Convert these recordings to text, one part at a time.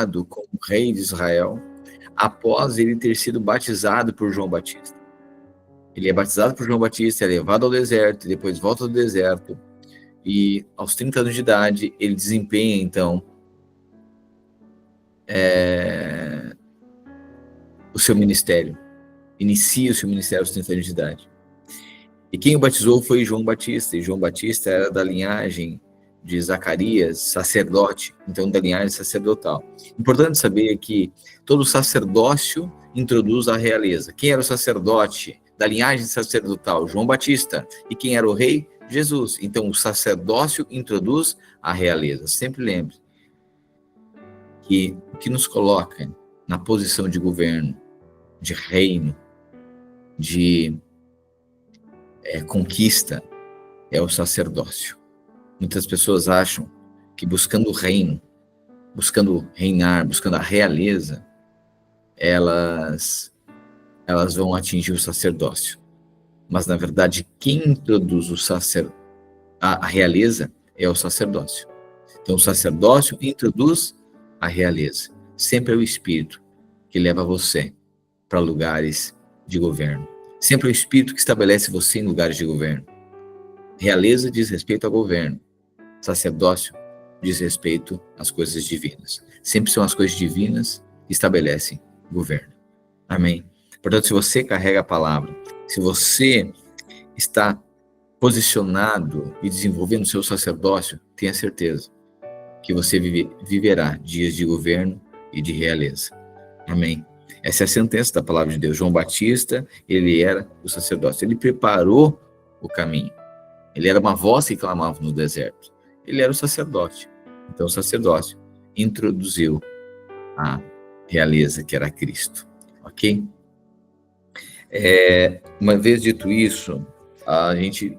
coroado como rei de Israel após ele ter sido batizado por João Batista. Ele é batizado por João Batista, é levado ao deserto, e depois volta do deserto, e aos 30 anos de idade ele desempenha, então, o seu ministério. Inicia o seu ministério aos 30 anos de idade. E quem o batizou foi João Batista, e João Batista era da linhagem de Zacarias, sacerdote, então da linhagem sacerdotal. Importante saber que todo sacerdócio introduz a realeza. Quem era o sacerdote da linhagem sacerdotal? João Batista. E quem era o rei? Jesus. Então o sacerdócio introduz a realeza. Sempre lembre que o que nos coloca na posição de governo, de reino, de conquista, é o sacerdócio. Muitas pessoas acham que buscando o reino, buscando reinar, buscando a realeza, elas vão atingir o sacerdócio. Mas, na verdade, quem introduz a realeza é o sacerdócio. Então, o sacerdócio introduz a realeza. Sempre é o Espírito que leva você para lugares de governo. Sempre é o Espírito que estabelece você em lugares de governo. Realeza diz respeito ao governo. Sacerdócio diz respeito às coisas divinas. Sempre são as coisas divinas que estabelecem governo. Amém? Portanto, se você carrega a palavra, se você está posicionado e desenvolvendo o seu sacerdócio, tenha certeza que você viverá dias de governo e de realeza. Amém? Essa é a sentença da palavra de Deus. João Batista, ele era o sacerdócio. Ele preparou o caminho. Ele era uma voz que clamava no deserto. Ele era o sacerdote. Então o sacerdócio introduziu a realeza, que era Cristo. Ok? Uma vez dito isso, a gente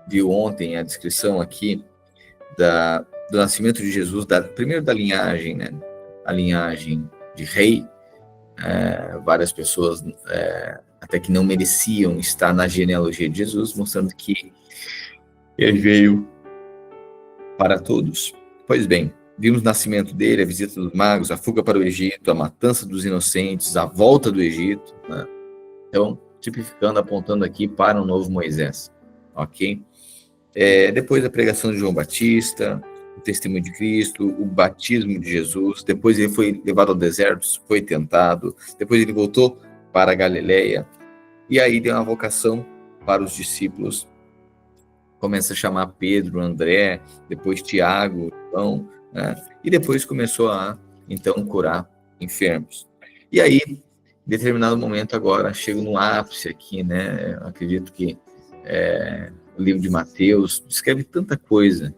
viu ontem a descrição aqui do nascimento de Jesus, primeiro da linhagem, né? A linhagem de rei. Várias pessoas até que não mereciam estar na genealogia de Jesus, mostrando que ele veio para todos. Pois bem, vimos o nascimento dele, a visita dos magos, a fuga para o Egito, a matança dos inocentes, a volta do Egito, né? Então, tipificando, apontando aqui para um novo Moisés, ok? Depois a pregação de João Batista, o testemunho de Cristo, o batismo de Jesus, depois ele foi levado ao deserto, foi tentado, depois ele voltou para a Galileia, e aí deu uma vocação para os discípulos, começa a chamar Pedro, André, depois Tiago, João, né? E depois começou a, então, curar enfermos. E aí, em determinado momento agora, chego no ápice aqui, né? Eu acredito que o livro de Mateus descreve tanta coisa,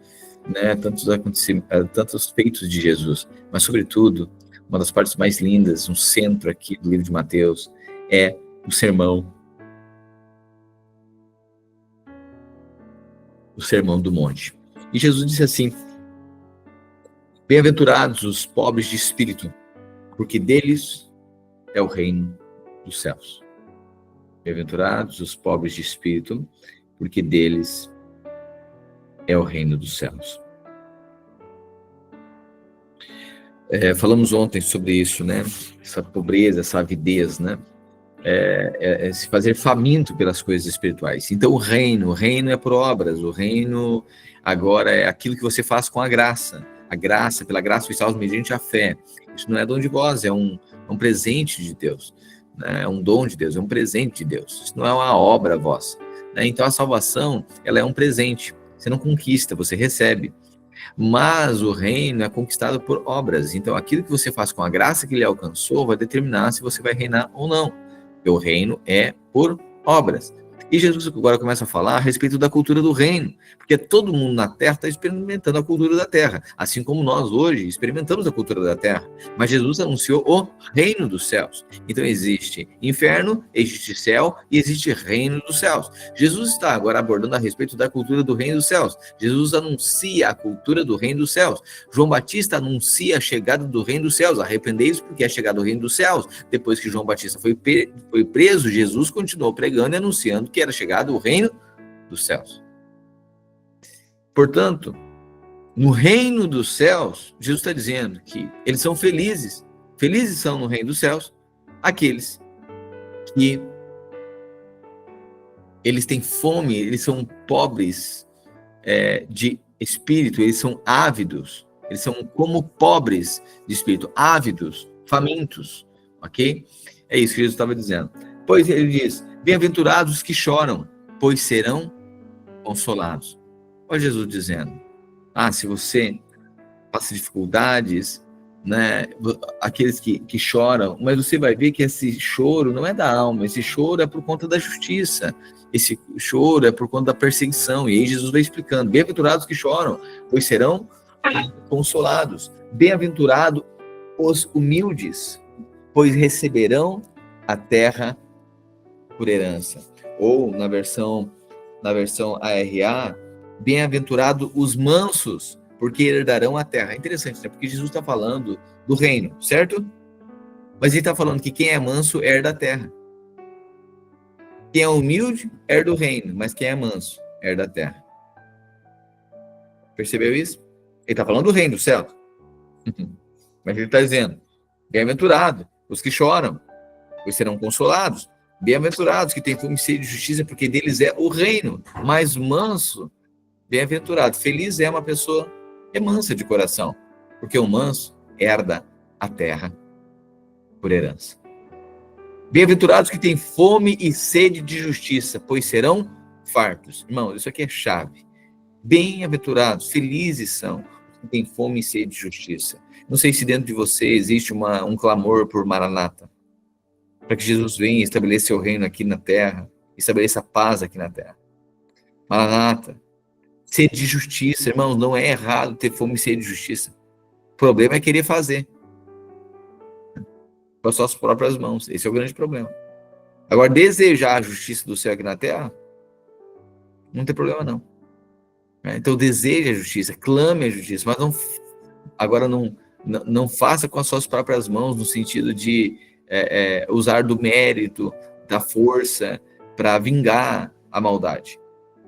né? Tantos feitos de Jesus, mas, sobretudo, uma das partes mais lindas, um centro aqui do livro de Mateus, é o Sermão do Monte. E Jesus disse assim: bem-aventurados os pobres de espírito, porque deles é o reino dos céus. Bem-aventurados os pobres de espírito, porque deles é o reino dos céus. Falamos ontem sobre isso, né? Essa pobreza, essa avidez, né? Se fazer faminto pelas coisas espirituais. Então o reino é por obras, o reino agora é aquilo que você faz com a graça, pela graça sois salvos mediante a fé. Isso não é dom de vós, é um presente de Deus, né? É um dom de Deus, é um presente de Deus, isso não é uma obra vossa, né? Então a salvação, ela é um presente, você não conquista, você recebe. Mas o reino é conquistado por obras, então aquilo que você faz com a graça que lhe alcançou vai determinar se você vai reinar ou não. O reino é por obras. E Jesus agora começa a falar a respeito da cultura do reino, porque todo mundo na Terra está experimentando a cultura da Terra, assim como nós hoje experimentamos a cultura da Terra. Mas Jesus anunciou o reino dos céus. Então existe inferno, existe céu e existe reino dos céus. Jesus está agora abordando a respeito da cultura do reino dos céus. Jesus anuncia a cultura do reino dos céus. João Batista anuncia a chegada do reino dos céus. Arrependei-vos porque é chegado o reino dos céus. Depois que João Batista foi preso, Jesus continuou pregando e anunciando que era chegado o reino dos céus. Portanto, No reino dos céus, Jesus está dizendo que eles são felizes. Felizes são no reino dos céus aqueles que eles têm fome, eles são pobres de espírito, eles são ávidos, eles são como pobres de espírito, ávidos, famintos, ok? É isso que Jesus estava dizendo. Pois ele diz, bem-aventurados os que choram, pois serão consolados. Olha Jesus dizendo, se você passa dificuldades, né, aqueles que choram, mas você vai ver que esse choro não é da alma, esse choro é por conta da justiça, esse choro é por conta da perseguição, e aí Jesus vai explicando, bem-aventurados que choram, pois serão consolados, bem-aventurados os humildes, pois receberão a terra por herança, ou na versão ARA, bem-aventurados os mansos, porque herdarão a terra. É interessante, né? Porque Jesus está falando do reino, certo? Mas ele está falando que quem é manso herda a terra. Quem é humilde herda o reino, mas quem é manso herda a terra. Percebeu isso? Ele está falando do reino, do céu. Mas ele está dizendo, bem-aventurado os que choram, pois serão consolados. Bem-aventurados que têm fome e sede de justiça, porque deles é o reino. Mas manso, bem-aventurado. Feliz é uma pessoa que é mansa de coração, porque o manso herda a terra por herança. Bem-aventurados que têm fome e sede de justiça, pois serão fartos. Irmão, isso aqui é chave. Bem-aventurados, felizes são os que têm fome e sede de justiça. Não sei se dentro de você existe um clamor por Maranata, para que Jesus venha e estabeleça seu reino aqui na terra, estabeleça a paz aqui na terra. Maranata, sede de justiça, irmãos, não é errado ter fome e sede de justiça. O problema é querer fazer com as suas próprias mãos. Esse é o grande problema. Agora, desejar a justiça do céu aqui na terra, não tem problema não. Então, deseje a justiça, clame a justiça, mas não faça com as suas próprias mãos, no sentido de usar do mérito, da força, para vingar a maldade.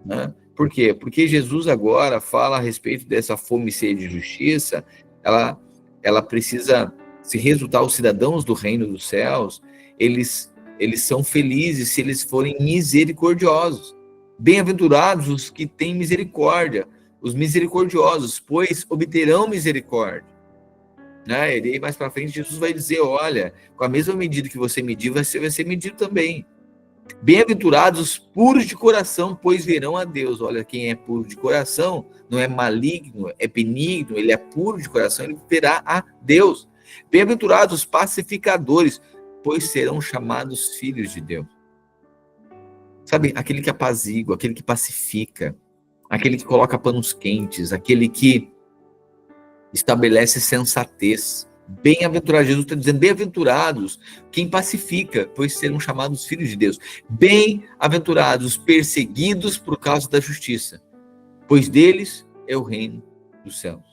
Né? Por quê? Porque Jesus agora fala a respeito dessa fome e sede de justiça, ela precisa se resultar, os cidadãos do reino dos céus, eles são felizes se eles forem misericordiosos. Bem-aventurados os que têm misericórdia, os misericordiosos, pois obterão misericórdia. Né? E aí mais para frente Jesus vai dizer, olha, com a mesma medida que você medir, vai ser medido também. Bem-aventurados os puros de coração, pois verão a Deus. Olha, quem é puro de coração, não é maligno, é benigno, ele é puro de coração, ele verá a Deus. Bem-aventurados os pacificadores, pois serão chamados filhos de Deus. Sabe, aquele que apazigua, aquele que pacifica, aquele que coloca panos quentes, aquele que estabelece sensatez. Bem-aventurados, Jesus está dizendo, bem-aventurados quem pacifica, pois serão chamados filhos de Deus. Bem-aventurados perseguidos por causa da justiça, pois deles é o reino dos céus.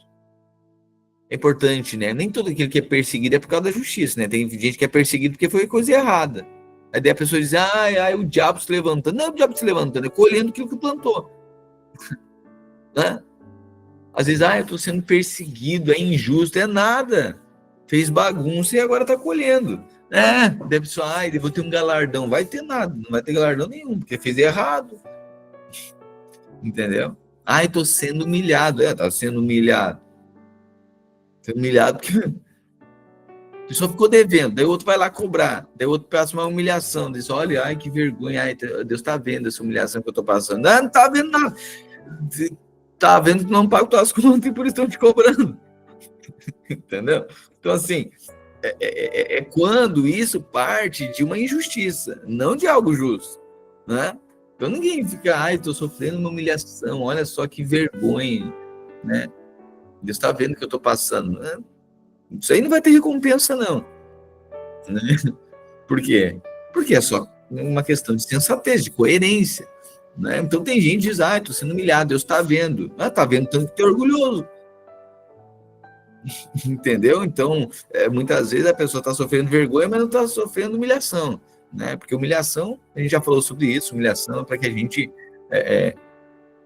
É importante, né? Nem todo aquele que é perseguido é por causa da justiça, né? Tem gente que é perseguido porque foi coisa errada. Aí daí a pessoa diz, o diabo se levantando. Não é o diabo se levantando, é colhendo aquilo que plantou. Né? Às vezes, eu estou sendo perseguido, é injusto, é nada. Fez bagunça e agora está colhendo. Deve só, eu vou ter um galardão. Vai ter nada, não vai ter galardão nenhum, porque fez errado. Entendeu? Estou sendo humilhado. Está sendo humilhado. Sendo humilhado porque a pessoa ficou devendo, daí o outro vai lá cobrar, daí o outro passa uma humilhação, diz, olha, que vergonha, Deus está vendo essa humilhação que eu estou passando. Não está vendo nada. Está vendo que não paga tuas contas e por isso estão te cobrando. Entendeu? Então, assim, é quando isso parte de uma injustiça, não de algo justo, né? Então, ninguém fica, estou sofrendo uma humilhação, olha só que vergonha, né? Deus está vendo que eu estou passando, né? Isso aí não vai ter recompensa, não. Né? Por quê? Porque é só uma questão de sensatez, de coerência. Né? Então tem gente que diz, estou sendo humilhado, Deus está vendo. Está vendo tanto que tu é orgulhoso. Entendeu? Então, muitas vezes a pessoa está sofrendo vergonha, mas não está sofrendo humilhação. Né? Porque humilhação, a gente já falou sobre isso, humilhação é para que a gente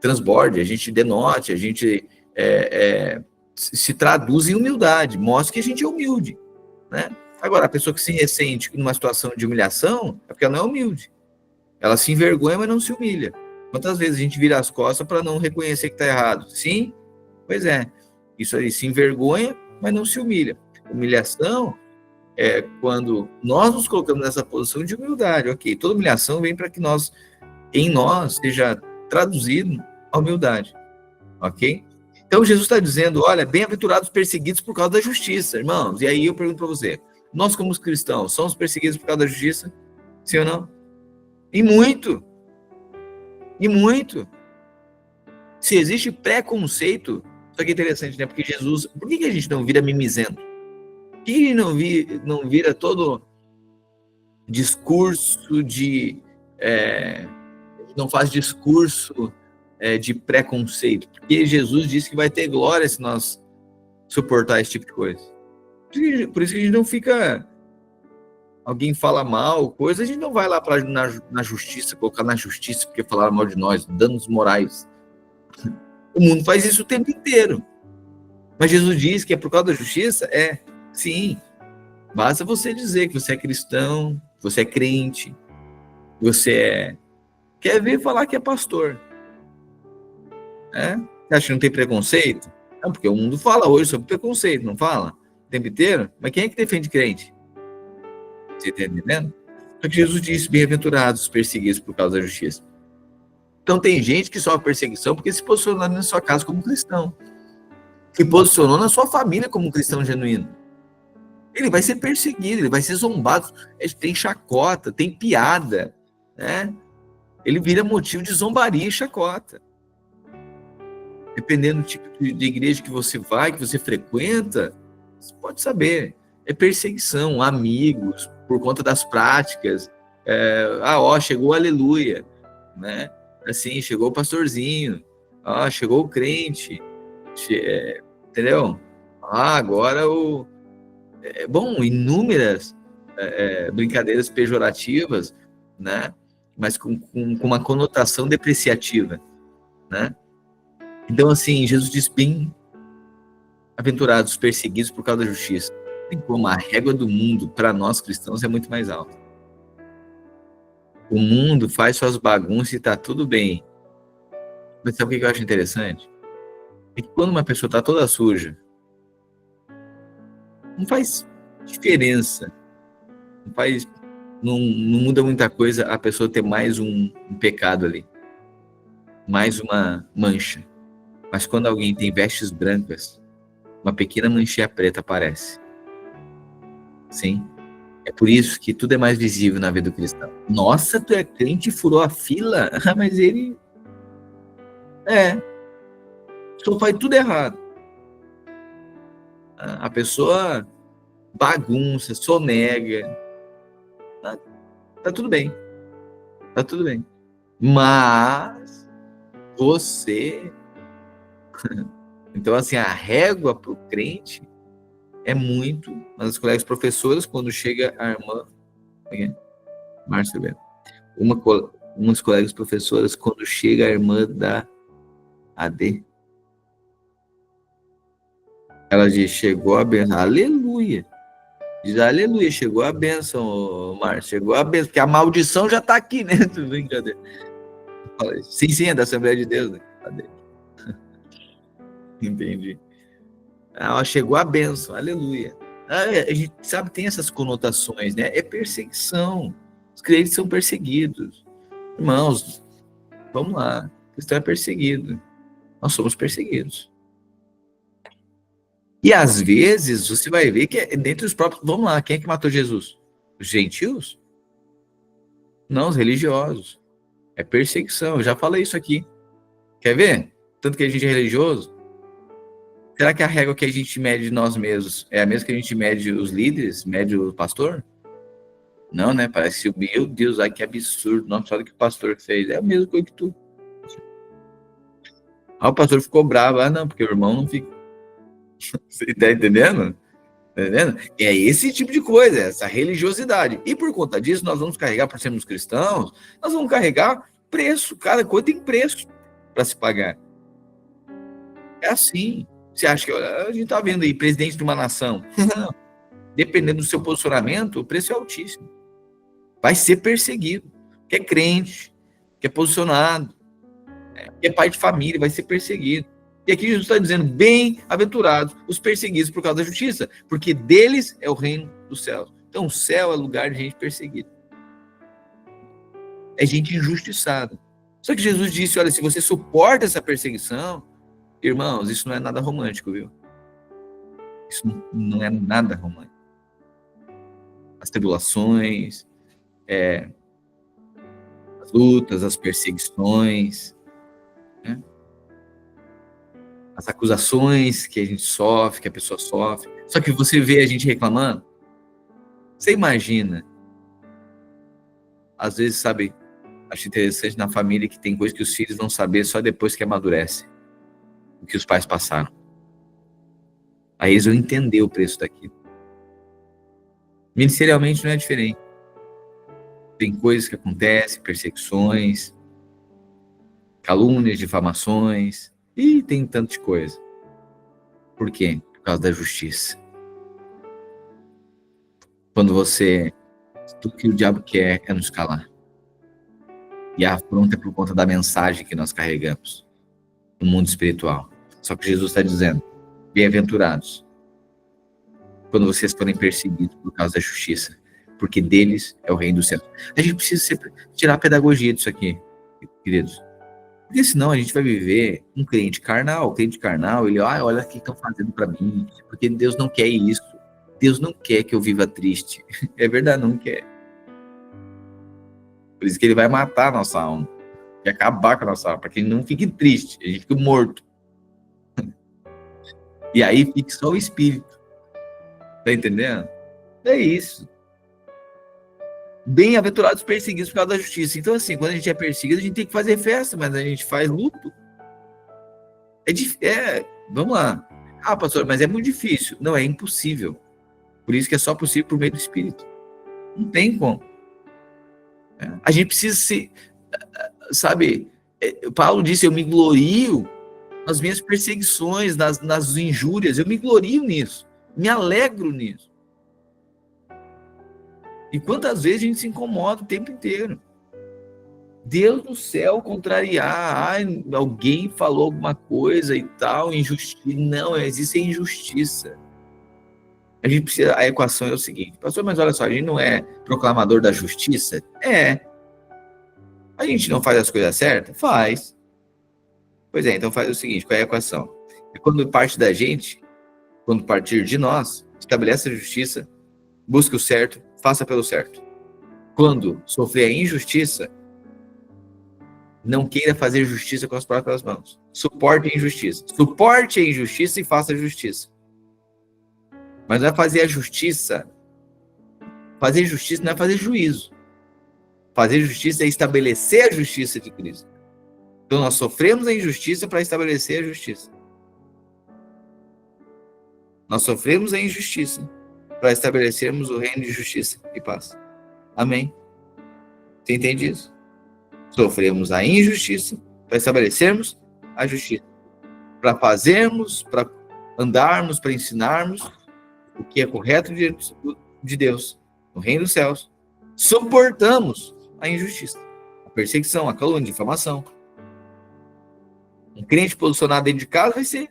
transborde, a gente denote, a gente se traduz em humildade, mostra que a gente é humilde, né? Agora, a pessoa que se ressente numa situação de humilhação é porque ela não é humilde. Ela se envergonha, mas não se humilha. Quantas vezes a gente vira as costas para não reconhecer que está errado? Sim, pois é. Isso aí, se envergonha, mas não se humilha. Humilhação é quando nós nos colocamos nessa posição de humildade. Ok, toda humilhação vem para que em nós seja traduzido a humildade. Ok? Então Jesus está dizendo, olha, bem-aventurados perseguidos por causa da justiça, irmãos. E aí eu pergunto para você, nós como cristãos, somos perseguidos por causa da justiça? Sim ou não? E muito. E muito. Se existe preconceito, isso aqui é interessante, né? Porque Jesus, por que a gente não vira mimizento? Por que a gente não vira todo discurso não faz discurso de preconceito? Porque Jesus disse que vai ter glória se nós suportar esse tipo de coisa. Por isso que a gente não fica... Alguém fala mal, coisa, a gente não vai lá na justiça, colocar na justiça porque falaram mal de nós, danos morais. O mundo faz isso o tempo inteiro. Mas Jesus diz que é por causa da justiça? Sim. Basta você dizer que você é cristão, que você é crente, que você quer ver falar que é pastor. Você acha que não tem preconceito? Não, porque o mundo fala hoje sobre preconceito, não fala? O tempo inteiro? Mas quem é que defende crente? Você está entendendo? Só que Jesus disse, bem-aventurados os perseguidos por causa da justiça. Então tem gente que sofre perseguição porque se posicionou na sua casa como cristão. Se posicionou na sua família como um cristão genuíno. Ele vai ser perseguido, ele vai ser zombado. Tem chacota, tem piada, né? Ele vira motivo de zombaria e chacota. Dependendo do tipo de igreja que você vai, que você frequenta, você pode saber. É perseguição, amigos, por conta das práticas. Chegou o aleluia, né? Assim, chegou o pastorzinho, chegou o crente, entendeu? Agora inúmeras brincadeiras pejorativas, né? Mas com uma conotação depreciativa, né? Então, assim, Jesus diz, bem-aventurados, perseguidos por causa da justiça. Tem como a régua do mundo, para nós cristãos, é muito mais alta. O mundo faz suas bagunças e está tudo bem. Mas sabe o que eu acho interessante? É que quando uma pessoa está toda suja, não faz diferença. Não muda muita coisa a pessoa ter mais um pecado ali. Mais uma mancha. Mas quando alguém tem vestes brancas, uma pequena manchinha preta aparece. Sim. É por isso que tudo é mais visível na vida do cristão. Nossa, tu é crente e furou a fila? Mas ele... só faz tudo errado. A pessoa bagunça, sonega. Tá tudo bem. Tá tudo bem. Mas você... Então, assim, a régua para o crente é muito... As colegas professoras, quando chega a irmã... Márcia Bento. Umas colegas professoras, quando chega a irmã da AD, ela diz, chegou a bênção. Aleluia. Diz, aleluia, chegou a bênção, Márcia. Chegou a bênção, porque a maldição já está aqui, né? Brincadeira. Sim, é da Assembleia de Deus, né? Entendi. Chegou a bênção, aleluia. A gente sabe, tem essas conotações, né? É perseguição. Os crentes são perseguidos. Irmãos, vamos lá. O cristão é perseguido. Nós somos perseguidos. E às vezes você vai ver que é dentre os próprios... Vamos lá, quem é que matou Jesus? Os gentios? Não, os religiosos. É perseguição, eu já falei isso aqui. Quer ver? Tanto que a gente é religioso. Será que a régua que a gente mede de nós mesmos é a mesma que a gente mede os líderes, mede o pastor? Não, né? Parece que, meu Deus, ai que absurdo. Nossa, olha o que o pastor fez. É a mesma coisa que tu. O pastor ficou bravo. Não, porque o irmão não fica. Você tá entendendo? Tá entendendo? É esse tipo de coisa, essa religiosidade. E por conta disso, nós vamos carregar, por sermos cristãos, nós vamos carregar preço. Cada coisa tem preço para se pagar. É assim. Você acha que a gente está vendo aí presidente de uma nação? Dependendo do seu posicionamento, o preço é altíssimo. Vai ser perseguido. Que é crente, que é posicionado, que é pai de família, vai ser perseguido. E aqui Jesus está dizendo, bem-aventurados os perseguidos por causa da justiça, porque deles é o reino dos céus. Então o céu é lugar de gente perseguida. É gente injustiçada. Só que Jesus disse, olha, se você suporta essa perseguição, irmãos, isso não é nada romântico, viu? Isso não é nada romântico. As tribulações, as lutas, as perseguições, né? As acusações que a gente sofre, que a pessoa sofre. Só que você vê a gente reclamando, você imagina, às vezes, sabe, acho interessante na família que tem coisa que os filhos vão saber só depois que amadurece, o que os pais passaram. Aí eles vão entender o preço daquilo. Ministerialmente não é diferente. Tem coisas que acontecem, perseguições, calúnias, difamações, e tem tanto de coisa. Por quê? Por causa da justiça. Quando tudo que o diabo quer é nos calar. E a afronta é por conta da mensagem que nós carregamos no mundo espiritual. Só que Jesus está dizendo, bem-aventurados, quando vocês forem perseguidos por causa da justiça, porque deles é o reino do céu. A gente precisa tirar a pedagogia disso aqui, queridos. Porque senão a gente vai viver um crente carnal. O crente carnal, ele, olha o que estão fazendo para mim, porque Deus não quer isso. Deus não quer que eu viva triste. É verdade, não quer. Por isso que ele vai matar a nossa alma, e acabar com a nossa alma, para que a gente não fique triste, a gente fique morto. E aí fique só o espírito. Tá entendendo? É isso. Bem-aventurados perseguidos por causa da justiça. Então, assim, quando a gente é perseguido, a gente tem que fazer festa, mas a gente faz luto. Vamos lá. Pastor, mas é muito difícil. Não, é impossível. Por isso que é só possível por meio do Espírito. Não tem como. A gente precisa sabe, Paulo disse, eu me glorio nas minhas perseguições, nas injúrias, eu me glorio nisso, me alegro nisso. E quantas vezes a gente se incomoda o tempo inteiro? Deus do céu contrariar, alguém falou alguma coisa e tal, injustiça. Não, existe injustiça. A equação é o seguinte, pastor, mas olha só, a gente não é proclamador da justiça? A gente não faz as coisas certas? Faz. Pois é, então faz o seguinte, qual é a equação? É quando parte da gente, quando partir de nós, estabelece a justiça, busque o certo, faça pelo certo. Quando sofrer a injustiça, não queira fazer justiça com as próprias mãos. Suporte a injustiça. Suporte a injustiça e faça a justiça. Mas não é fazer a justiça. Fazer justiça não é fazer juízo. Fazer justiça é estabelecer a justiça de Cristo. Então nós sofremos a injustiça para estabelecer a justiça. Nós sofremos a injustiça para estabelecermos o reino de justiça e paz. Amém? Você entende isso? Sofremos a injustiça para estabelecermos a justiça. Para fazermos, para andarmos, para ensinarmos o que é correto de Deus, no reino dos céus. Suportamos a injustiça, a perseguição, a calúnia, a difamação. Um crente posicionado dentro de casa vai ser,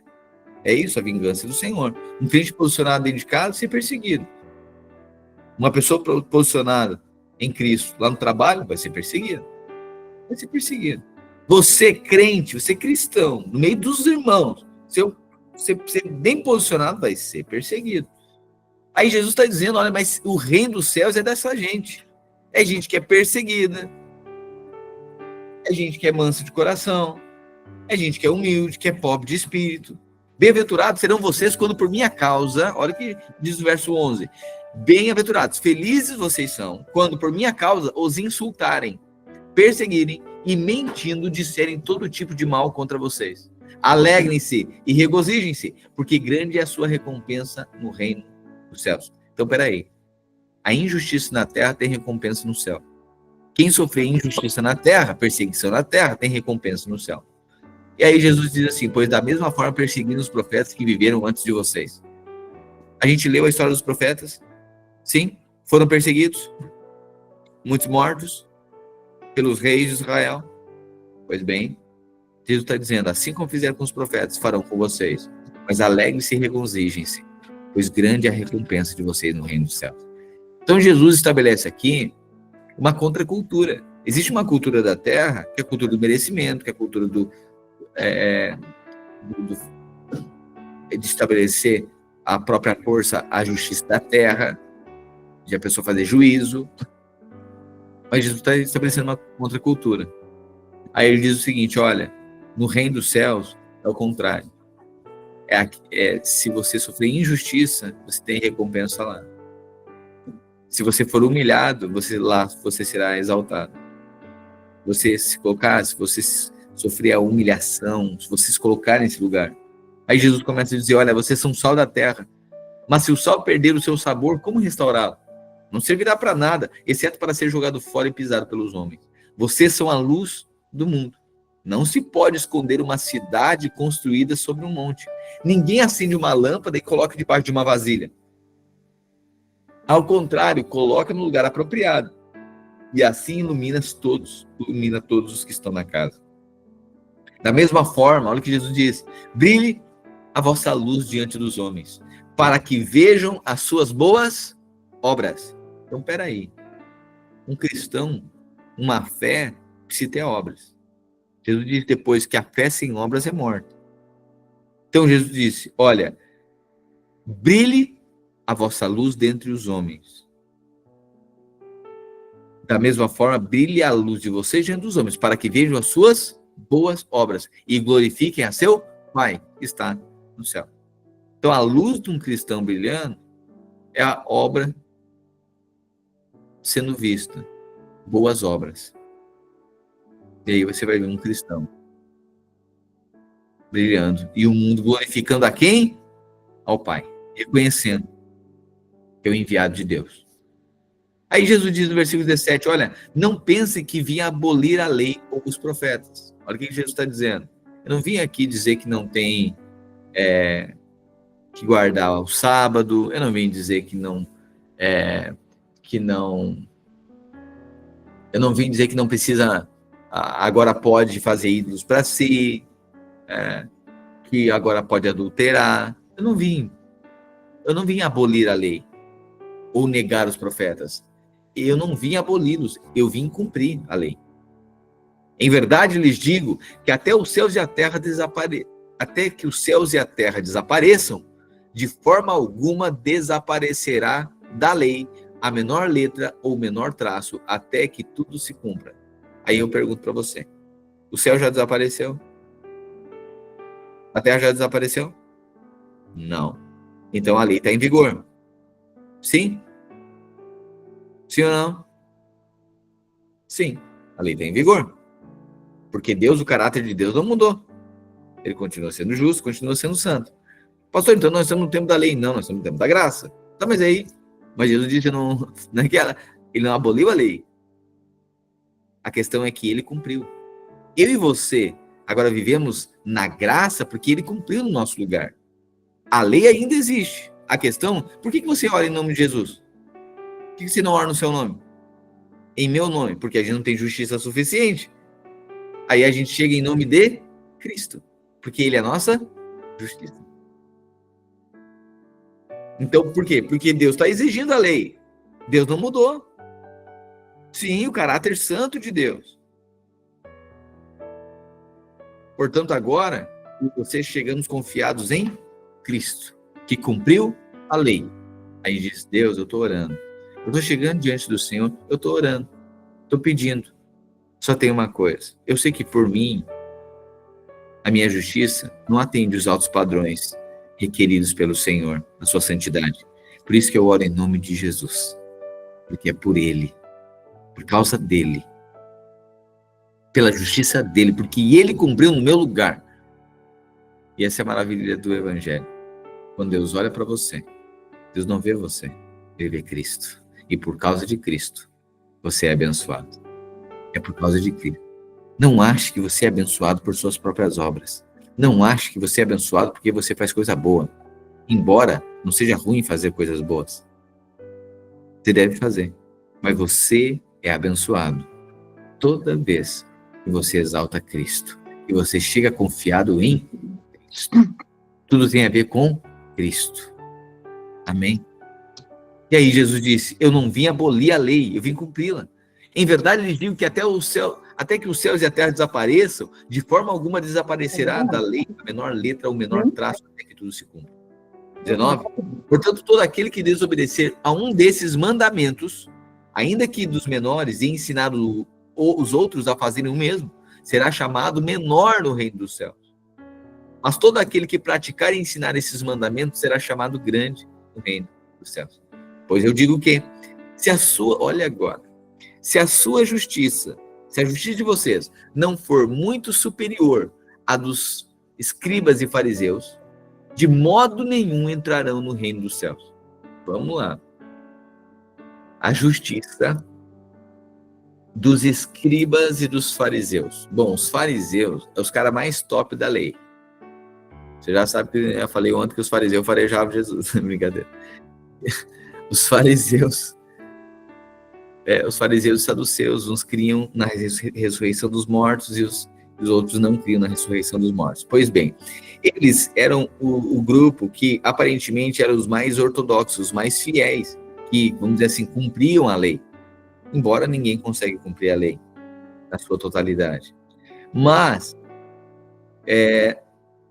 isso, a vingança do Senhor. Um crente posicionado dentro de casa vai ser perseguido. Uma pessoa posicionada em Cristo lá no trabalho vai ser perseguida. Vai ser perseguido. Você, crente, você cristão, no meio dos irmãos, você bem posicionado, vai ser perseguido. Aí Jesus está dizendo, olha, mas o reino dos céus é dessa gente. É gente que é perseguida. É gente que é mansa de coração. É gente que é humilde, que é pobre de espírito. Bem-aventurados serão vocês quando por minha causa, olha o que diz o verso 11. Bem-aventurados, felizes vocês são, quando por minha causa os insultarem, perseguirem e mentindo disserem todo tipo de mal contra vocês. Alegrem-se e regozijem-se, porque grande é a sua recompensa no reino dos céus. Então, peraí. A injustiça na terra tem recompensa no céu. Quem sofrer injustiça na terra, perseguição na terra, tem recompensa no céu. E aí Jesus diz assim, pois da mesma forma perseguiram os profetas que viveram antes de vocês. A gente leu a história dos profetas, sim, foram perseguidos, muitos mortos pelos reis de Israel. Pois bem, Jesus está dizendo, assim como fizeram com os profetas, farão com vocês. Mas alegrem-se e regozijem-se, pois grande é a recompensa de vocês no reino dos céus. Então Jesus estabelece aqui uma contracultura. Existe uma cultura da terra, que é a cultura do merecimento, que é a cultura de estabelecer a própria força, a justiça da terra, de a pessoa fazer juízo. Mas Jesus está estabelecendo uma contracultura. Aí ele diz o seguinte, olha, no reino dos céus é o contrário. Se você sofrer injustiça, você tem recompensa lá. Se você for humilhado, você será exaltado. Você se colocar, se você sofrer a humilhação, se você se colocar nesse lugar. Aí Jesus começa a dizer, olha, vocês são sal da terra, mas se o sal perder o seu sabor, como restaurá-lo? Não servirá para nada, exceto para ser jogado fora e pisado pelos homens. Vocês são a luz do mundo. Não se pode esconder uma cidade construída sobre um monte. Ninguém acende uma lâmpada e coloca debaixo de uma vasilha. Ao contrário, coloca no lugar apropriado. E assim ilumina todos os que estão na casa. Da mesma forma, olha o que Jesus diz, brilhe a vossa luz diante dos homens, para que vejam as suas boas obras. Então, peraí, um cristão, uma fé, precisa ter obras. Jesus diz depois que a fé sem obras é morta. Então Jesus disse, olha, brilhe a vossa luz dentre os homens. Da mesma forma, brilhe a luz de vocês diante dos homens, para que vejam as suas boas obras e glorifiquem a seu Pai que está no céu. Então, a luz de um cristão brilhando é a obra sendo vista, boas obras. E aí você vai ver um cristão brilhando e o mundo glorificando a quem? Ao Pai, reconhecendo que é o enviado de Deus. Aí Jesus diz no versículo 17, olha, não pensem que vim abolir a lei ou os profetas. Olha o que Jesus está dizendo. Eu não vim aqui dizer que não tem que guardar o sábado, eu não vim dizer eu não vim dizer que não precisa, agora pode fazer ídolos para si, que agora pode adulterar. Eu não vim abolir a lei ou negar os profetas. Eu não vim aboli-los, eu vim cumprir a lei. Em verdade lhes digo que até que os céus e a terra desapareçam, de forma alguma desaparecerá da lei a menor letra ou menor traço, até que tudo se cumpra. Aí eu pergunto para você, o céu já desapareceu? A terra já desapareceu? Não. Então a lei está em vigor. Sim? Sim ou não? Sim, a lei está em vigor. Porque Deus, o caráter de Deus não mudou. Ele continua sendo justo, continua sendo santo. Pastor, então nós estamos no tempo da lei. Não, nós estamos no tempo da graça. Tá, mas Jesus disse ele não aboliu a lei. A questão é que ele cumpriu. Eu e você agora vivemos na graça porque ele cumpriu no nosso lugar. A lei ainda existe. A questão, por que você ora em nome de Jesus? Por que você não ora no seu nome? Em meu nome? Porque a gente não tem justiça suficiente. Aí a gente chega em nome de Cristo. Porque ele é a nossa justiça. Então, por quê? Porque Deus está exigindo a lei. Deus não mudou. Sim, o caráter santo de Deus. Portanto, agora, vocês chegamos confiados em Cristo, que cumpriu a lei. Aí diz, Deus, eu estou orando. Eu estou chegando diante do Senhor, eu estou orando. Estou pedindo. Só tem uma coisa. Eu sei que por mim, a minha justiça não atende os altos padrões requeridos pelo Senhor, na sua santidade. Por isso que eu oro em nome de Jesus. Porque é por Ele. Por causa dEle. Pela justiça dEle. Porque Ele cumpriu no meu lugar. E essa é a maravilha do Evangelho. Quando Deus olha para você, Deus não vê você. Ele vê Cristo. E por causa de Cristo, você é abençoado. É por causa de Cristo. Não ache que você é abençoado por suas próprias obras. Não ache que você é abençoado porque você faz coisa boa. Embora não seja ruim fazer coisas boas. Você deve fazer. Mas você é abençoado toda vez que você exalta Cristo. E você chega confiado em Cristo. Tudo tem a ver com Cristo. Amém? E aí Jesus disse, eu não vim abolir a lei, eu vim cumpri-la. Em verdade, lhes digo que até que os céus e a terra desapareçam, de forma alguma desaparecerá da lei a menor letra ou o menor traço, até que tudo se cumpra. 19. Portanto, todo aquele que desobedecer a um desses mandamentos, ainda que dos menores, e ensinar os outros a fazerem o mesmo, será chamado menor no reino dos céus. Mas todo aquele que praticar e ensinar esses mandamentos será chamado grande no reino dos céus. Pois eu digo que, olha agora, se a justiça de vocês não for muito superior à dos escribas e fariseus, de modo nenhum entrarão no reino dos céus. Vamos lá. A justiça dos escribas e dos fariseus. Bom, os fariseus são os caras mais top da lei. Você já sabe que eu falei ontem que os fariseus farejavam Jesus. Brincadeira. Os fariseus e saduceus, uns criam na ressurreição dos mortos e os outros não criam na ressurreição dos mortos. Pois bem, eles eram o grupo que aparentemente eram os mais ortodoxos, os mais fiéis, que, vamos dizer assim, cumpriam a lei. Embora ninguém consiga cumprir a lei na sua totalidade. Mas,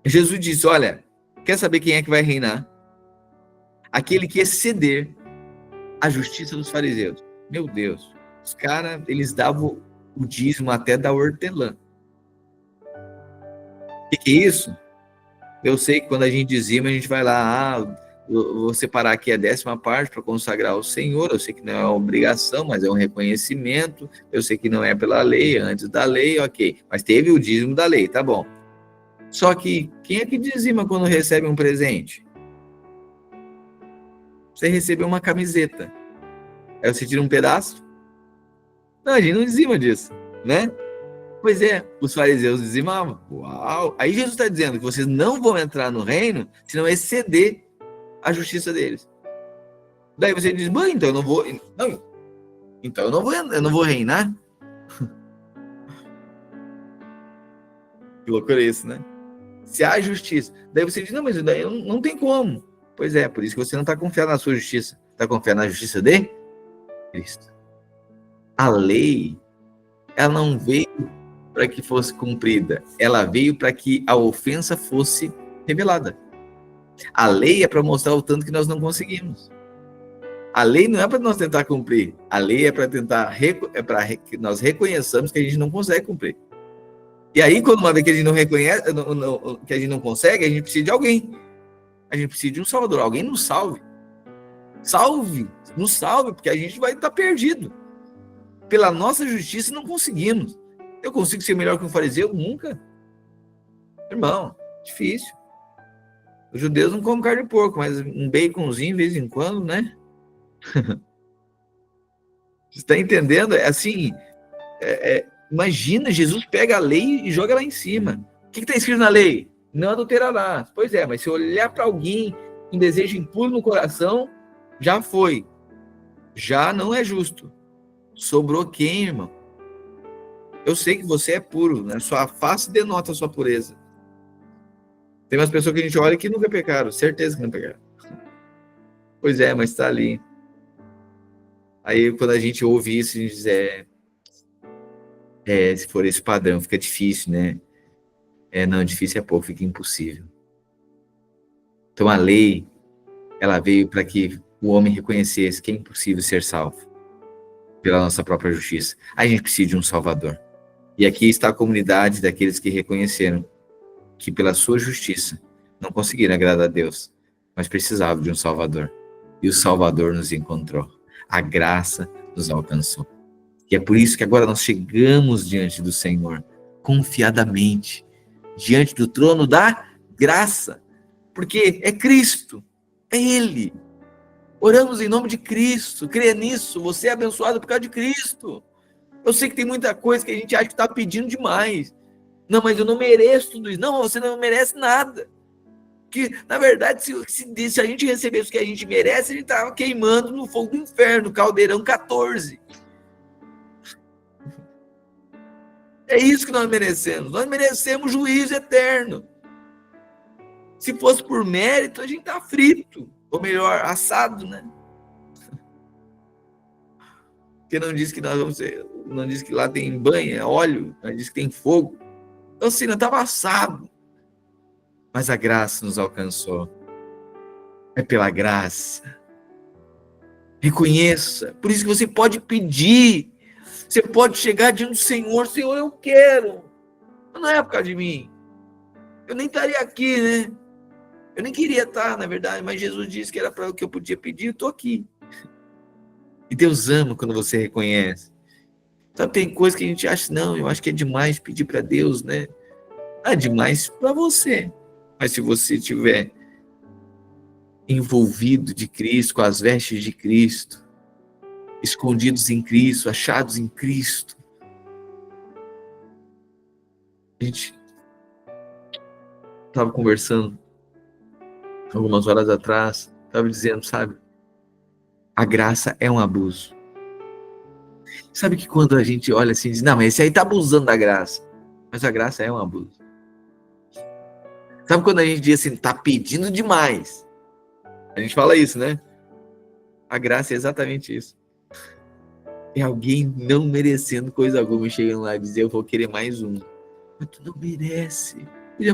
Jesus disse, olha, quer saber quem é que vai reinar? Aquele que exceder a justiça dos fariseus. Meu Deus, os caras, eles davam o dízimo até da hortelã. O que é isso? Eu sei que quando a gente dizima, a gente vai lá, vou separar aqui a 10ª parte para consagrar ao Senhor. Eu sei que não é uma obrigação, mas é um reconhecimento. Eu sei que não é pela lei, antes da lei, ok. Mas teve o dízimo da lei, tá bom. Só que quem é que dizima quando recebe um presente? Você recebeu uma camiseta. Aí você tira um pedaço? Não, a gente não dizima disso, né? Pois é, os fariseus dizimavam. Uau! Aí Jesus está dizendo que vocês não vão entrar no reino se não exceder a justiça deles. Daí você diz, mãe, então eu não vou. Não, então eu não vou reinar. Que loucura isso, né? Se há justiça. Daí você diz, não, mas daí não tem como. Pois é, por isso que você não está confiando na sua justiça. Está confiando na justiça de Cristo. A lei, ela não veio para que fosse cumprida. Ela veio para que a ofensa fosse revelada. A lei é para mostrar o tanto que nós não conseguimos. A lei não é para nós tentar cumprir. A lei é para que nós reconheçamos que a gente não consegue cumprir. E aí, quando uma vez que a gente não reconhece, que a gente não consegue, a gente precisa de alguém. A gente precisa de um salvador. Alguém nos salve. Nos salve, porque a gente vai estar perdido. Pela nossa justiça, não conseguimos. Eu consigo ser melhor que um fariseu? Nunca. Irmão, difícil. Os judeus não comem carne de porco, mas um baconzinho de vez em quando, né? Você está entendendo? É assim, imagina, Jesus pega a lei e joga lá em cima. O que está escrito na lei? Não adulterarás. Pois é, mas se olhar para alguém com desejo impuro no coração, já foi. Já não é justo. Sobrou quem, irmão? Eu sei que você é puro, né? Sua face denota a sua pureza. Tem umas pessoas que a gente olha que nunca pecaram, certeza que não pecaram. Pois é, mas está ali. Aí quando a gente ouve isso, a gente diz, se for esse padrão, fica difícil, né? Não, difícil é pouco, fica impossível. Então a lei, ela veio para que o homem reconhecesse que é impossível ser salvo pela nossa própria justiça. A gente precisa de um salvador. E aqui está a comunidade daqueles que reconheceram que pela sua justiça não conseguiram agradar a Deus, mas precisavam de um salvador. E o Salvador nos encontrou. A graça nos alcançou. E é por isso que agora nós chegamos diante do Senhor, confiadamente, diante do trono da graça, porque é Cristo, é Ele. Oramos em nome de Cristo, creia nisso, você é abençoado por causa de Cristo. Eu sei que tem muita coisa que a gente acha que está pedindo demais. Não, mas eu não mereço tudo isso. Não, você não merece nada. Que, na verdade, se a gente recebesse o que a gente merece, a gente estava queimando no fogo do inferno, caldeirão 14. É isso que nós merecemos. Nós merecemos juízo eterno. Se fosse por mérito, a gente tá frito. Ou melhor, assado, né? Porque não diz que nós vamos ser, não diz que lá tem banha, é óleo, não diz que tem fogo. Então, assim, não estava assado. Mas a graça nos alcançou. É pela graça. Reconheça. Por isso que você pode pedir. Você pode chegar diante do Senhor. Senhor, eu quero. Não é por causa de mim. Eu nem estaria aqui, né? Eu nem queria estar, na verdade, mas Jesus disse que era para o que eu podia pedir, eu estou aqui. E Deus ama quando você reconhece. Então tem coisa que a gente acha, não, eu acho que é demais pedir para Deus, né? É demais para você. Mas se você estiver envolvido de Cristo, com as vestes de Cristo, escondidos em Cristo, achados em Cristo, a gente estava conversando algumas horas atrás, estava dizendo, sabe, a graça é um abuso. Sabe que quando a gente olha assim, diz, não, mas esse aí está abusando da graça. Mas a graça é um abuso. Sabe quando a gente diz assim, está pedindo demais? A gente fala isso, né? A graça é exatamente isso. É alguém não merecendo coisa alguma, chegando lá e dizer, eu vou querer mais um. Mas tu não merece.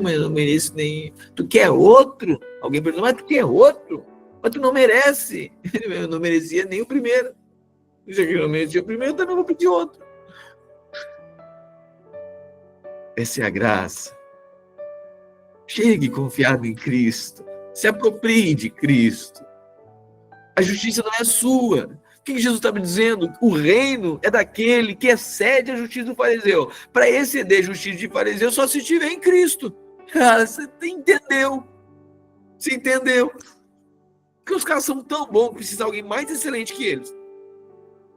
Mas eu não mereço nem... Tu quer outro? Alguém perguntou, mas tu quer outro? Mas tu não merece. Eu não merecia nem o primeiro. Já que eu não merecia o primeiro, eu também vou pedir outro. Essa é a graça. Chegue confiado em Cristo. Se aproprie de Cristo. A justiça não é sua. O que Jesus está me dizendo? O reino é daquele que excede a justiça do fariseu. Para exceder a justiça de fariseu, só se estiver em Cristo. Cara, você entendeu? Você entendeu? Porque os caras são tão bons que precisa de alguém mais excelente que eles.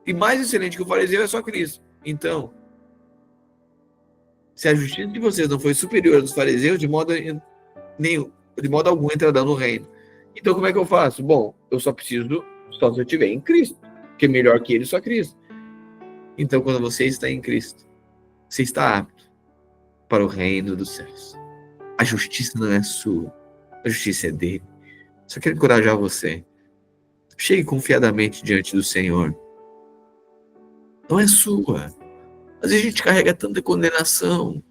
E mais excelente que o fariseu é só Cristo. Então, se a justiça de vocês não foi superior à dos fariseus, de modo algum entrarão no reino. Então, como é que eu faço? Bom, eu só preciso, só se eu estiver em Cristo. Porque melhor que ele, só Cristo. Então, quando você está em Cristo, você está apto para o reino dos céus. A justiça não é sua. A justiça é dele. Só quero encorajar você. Chegue confiadamente diante do Senhor. Não é sua. Às vezes a gente carrega tanta condenação,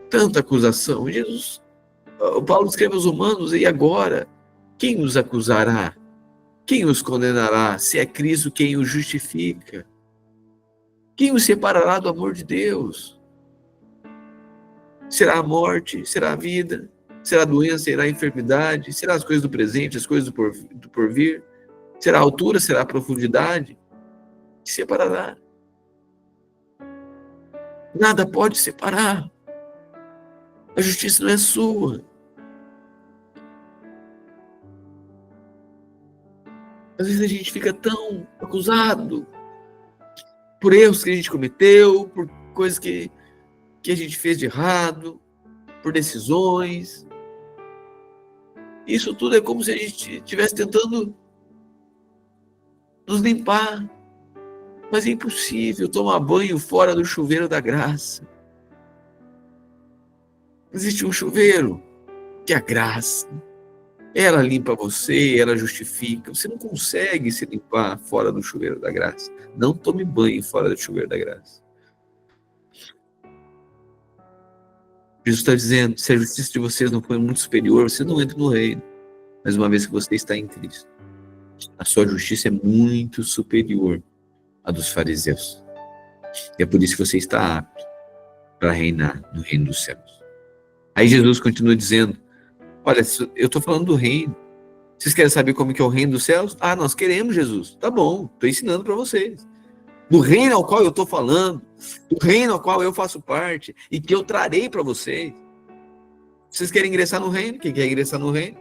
tanta acusação. Jesus, o Paulo escreve aos Romanos, e agora? Quem nos acusará? Quem os condenará? Se é Cristo quem os justifica? Quem os separará do amor de Deus? Será a morte? Será a vida? Será a doença? Será a enfermidade? Será as coisas do presente? As coisas do porvir? Será a altura? Será a profundidade? Que separará? Nada pode separar. A justiça não é sua. Às vezes a gente fica tão acusado por erros que a gente cometeu, por coisas que a gente fez de errado, por decisões. Isso tudo é como se a gente estivesse tentando nos limpar. Mas é impossível tomar banho fora do chuveiro da graça. Existe um chuveiro que é a graça. Ela limpa você, ela justifica. Você não consegue se limpar fora do chuveiro da graça. Não tome banho fora do chuveiro da graça. Jesus está dizendo, se a justiça de vocês não for muito superior, você não entra no reino. Mas uma vez que você está em Cristo, a sua justiça é muito superior à dos fariseus. E é por isso que você está apto para reinar no reino dos céus. Aí Jesus continua dizendo, olha, eu estou falando do reino. Vocês querem saber como que é o reino dos céus? Ah, nós queremos, Jesus. Tá bom, estou ensinando para vocês. Do reino ao qual eu estou falando, do reino ao qual eu faço parte e que eu trarei para vocês. Vocês querem ingressar no reino? Quem quer ingressar no reino?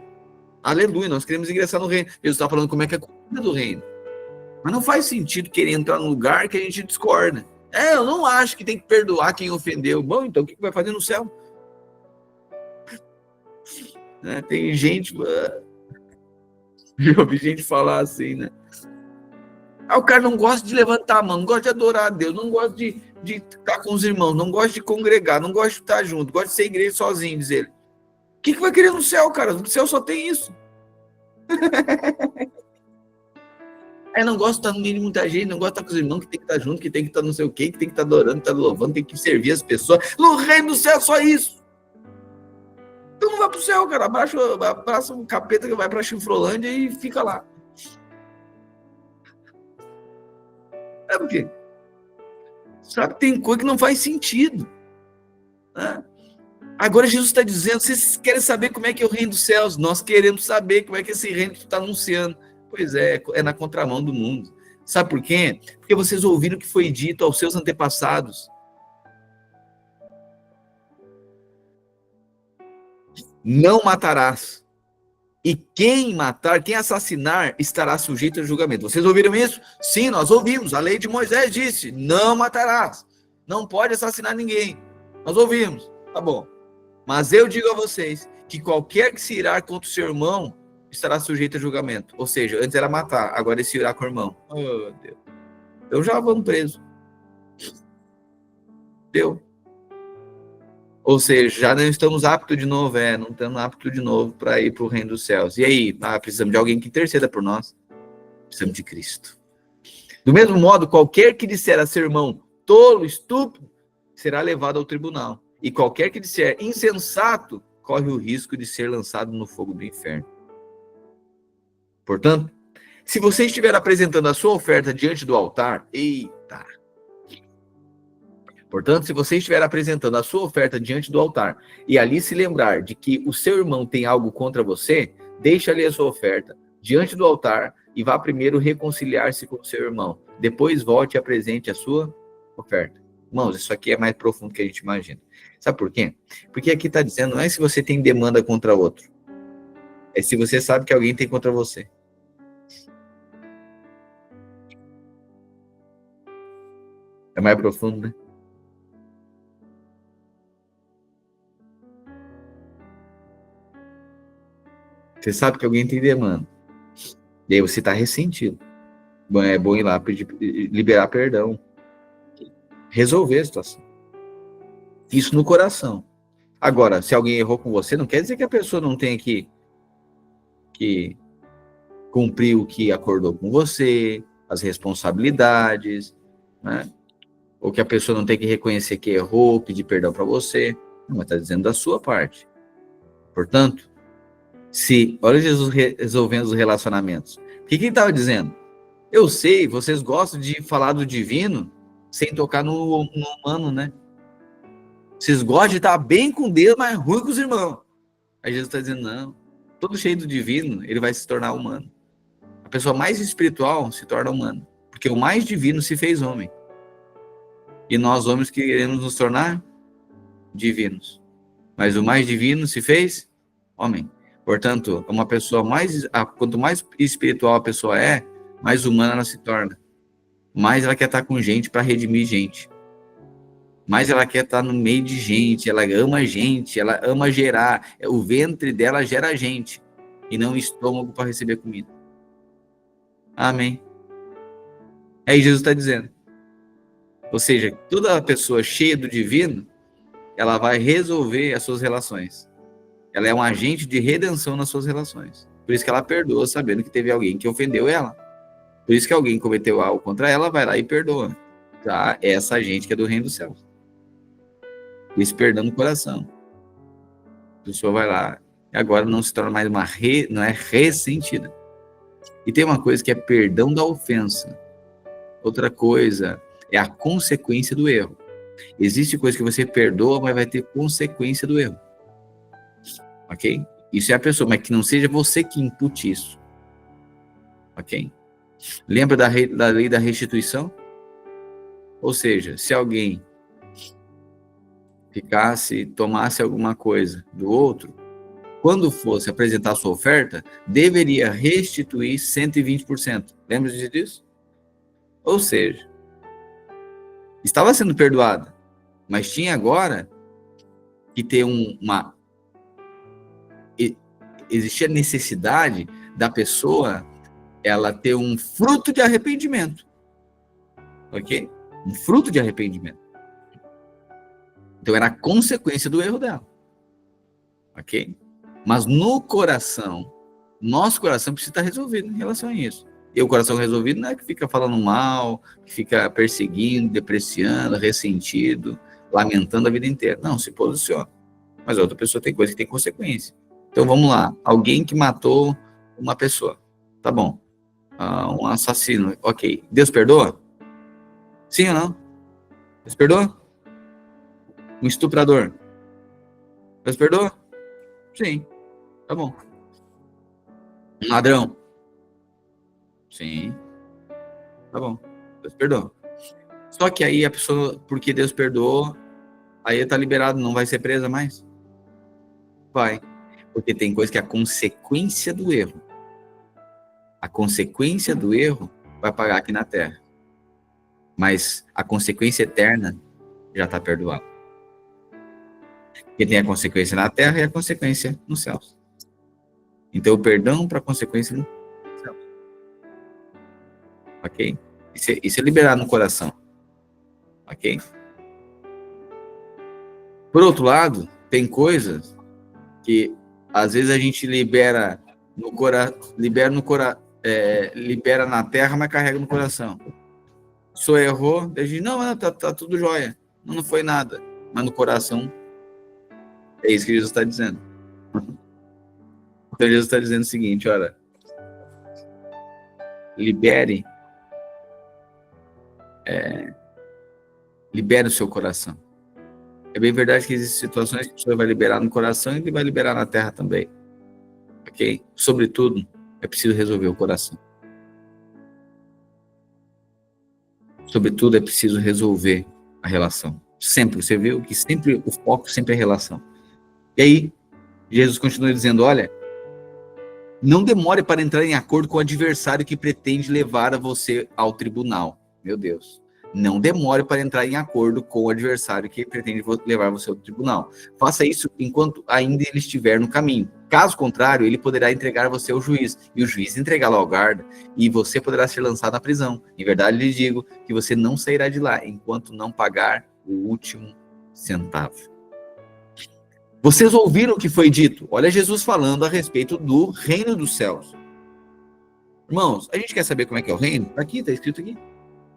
Aleluia, nós queremos ingressar no reino. Jesus está falando como é que é a comida do reino. Mas não faz sentido querer entrar num lugar que a gente discorda. Eu não acho que tem que perdoar quem ofendeu. Bom, então o que vai fazer no céu? Né? Tem gente... Eu ouvi gente falar assim, né? O cara não gosta de levantar a mão, não gosta de adorar a Deus, não gosta de estar com os irmãos, não gosta de congregar, não gosta de estar junto, gosta de ser igreja sozinho, diz ele. O que vai querer no céu, cara? No céu só tem isso. Não gosta de estar no meio de muita gente, não gosta de estar com os irmãos, que tem que estar junto, que tem que estar não sei o quê, que tem que estar adorando, que tem que estar louvando, tem que servir as pessoas. No reino do céu, só isso. Então não vai pro céu, cara. Abraça um capeta que vai pra Chifrolândia e fica lá. Sabe por quê? Sabe, tem coisa que não faz sentido. Né? Agora Jesus está dizendo, vocês querem saber como é que é o reino dos céus? Nós queremos saber como é que esse reino está anunciando. Pois é na contramão do mundo. Sabe por quê? Porque vocês ouviram o que foi dito aos seus antepassados. Não matarás. E quem matar, quem assassinar, estará sujeito a julgamento. Vocês ouviram isso? Sim, nós ouvimos. A lei de Moisés disse, não matarás. Não pode assassinar ninguém. Nós ouvimos. Tá bom. Mas eu digo a vocês que qualquer que se irar contra o seu irmão estará sujeito a julgamento. Ou seja, antes era matar, agora é se irar com o irmão. Oh, Deus. Eu já vamos preso. Deu. Ou seja, já não estamos aptos de novo, não estamos aptos de novo para ir para o reino dos céus. E aí? Precisamos de alguém que interceda por nós. Precisamos de Cristo. Do mesmo modo, qualquer que disser a seu irmão tolo, estúpido, será levado ao tribunal. E qualquer que disser insensato, corre o risco de ser lançado no fogo do inferno. Portanto, se você estiver apresentando a sua oferta diante do altar, Portanto, se você estiver apresentando a sua oferta diante do altar e ali se lembrar de que o seu irmão tem algo contra você, deixe ali a sua oferta diante do altar e vá primeiro reconciliar-se com o seu irmão. Depois volte e apresente a sua oferta. Irmãos, isso aqui é mais profundo do que a gente imagina. Sabe por quê? Porque aqui está dizendo, não é se você tem demanda contra outro. É se você sabe que alguém tem contra você. É mais profundo, né? Você sabe que alguém tem demanda. E aí você está ressentido. É bom ir lá pedir, liberar perdão. Resolver a situação. Isso no coração. Agora, se alguém errou com você, não quer dizer que a pessoa não tenha que cumprir o que acordou com você, as responsabilidades, né? Ou que a pessoa não tem que reconhecer que errou, pedir perdão para você. Não, mas está dizendo da sua parte. Portanto, olha Jesus resolvendo os relacionamentos. O que ele estava dizendo? Eu sei, vocês gostam de falar do divino sem tocar no humano, né? Vocês gostam de estar bem com Deus, mas ruim com os irmãos. Aí Jesus está dizendo, não. Todo cheio do divino, ele vai se tornar humano. A pessoa mais espiritual se torna humana. Porque o mais divino se fez homem. E nós, homens, queremos nos tornar divinos. Mas o mais divino se fez homem. Portanto, uma pessoa quanto mais espiritual a pessoa é, mais humana ela se torna. Mais ela quer estar com gente para redimir gente. Mais ela quer estar no meio de gente, ela ama gerar. O ventre dela gera gente, e não o estômago para receber comida. Amém. Aí Jesus está dizendo. Ou seja, toda pessoa cheia do divino, ela vai resolver as suas relações. Ela é um agente de redenção nas suas relações. Por isso que ela perdoa, sabendo que teve alguém que ofendeu ela. Por isso que alguém cometeu algo contra ela, vai lá e perdoa. Tá? Essa agente que é do reino dos céus. Esse perdão no coração. A pessoa vai lá e agora não se torna mais não é ressentida. E tem uma coisa que é perdão da ofensa. Outra coisa é a consequência do erro. Existe coisa que você perdoa, mas vai ter consequência do erro. Ok? Isso é a pessoa, mas que não seja você que impute isso. Ok? Lembra da lei da restituição? Ou seja, se alguém tomasse alguma coisa do outro, quando fosse apresentar sua oferta, deveria restituir 120%. Lembra disso? Ou seja, estava sendo perdoada, mas tinha agora que ter existia necessidade da pessoa ela ter um fruto de arrependimento, ok? Um fruto de arrependimento. Então era a consequência do erro dela, ok? Mas no coração, nosso coração precisa estar resolvido em relação a isso. E o coração resolvido não é que fica falando mal, que fica perseguindo, depreciando, ressentido, lamentando a vida inteira. Não, se posiciona. Mas a outra pessoa tem coisa que tem consequência. Então vamos lá. Alguém que matou uma pessoa. Tá bom. Um assassino. Ok. Deus perdoa? Sim ou não? Deus perdoa? Um estuprador? Deus perdoa? Sim. Tá bom. Um ladrão? Sim. Tá bom. Deus perdoa. Só que aí a pessoa, porque Deus perdoou, aí tá liberado, não vai ser presa mais? Vai. Porque tem coisa que é a consequência do erro. A consequência do erro vai pagar aqui na terra. Mas a consequência eterna já está perdoada. Porque tem a consequência na terra e a consequência nos céus. Então, o perdão para a consequência no céu. Ok? Isso é liberado no coração. Ok? Por outro lado, tem coisas que às vezes a gente libera libera na terra, mas carrega no coração. Só errou, a gente, não, tá tudo jóia. Não foi nada. Mas no coração, é isso que Jesus está dizendo. Então Jesus está dizendo o seguinte, olha, libere o seu coração. É bem verdade que existem situações que o Senhor vai liberar no coração e ele vai liberar na terra também. Ok? Sobretudo, é preciso resolver o coração. Sobretudo, é preciso resolver a relação. Sempre, você viu que sempre o foco sempre é a relação. E aí, Jesus continua dizendo, olha, não demore para entrar em acordo com o adversário que pretende levar você ao tribunal. Meu Deus. Não demore para entrar em acordo com o adversário que pretende levar você ao tribunal. Faça isso enquanto ainda ele estiver no caminho. Caso contrário, ele poderá entregar você ao juiz, e o juiz entregá-lo ao guarda, e você poderá ser lançado na prisão. Em verdade, lhe digo que você não sairá de lá enquanto não pagar o último centavo. Vocês ouviram o que foi dito? Olha Jesus falando a respeito do reino dos céus. Irmãos, a gente quer saber como é que é o reino? Aqui, está escrito aqui.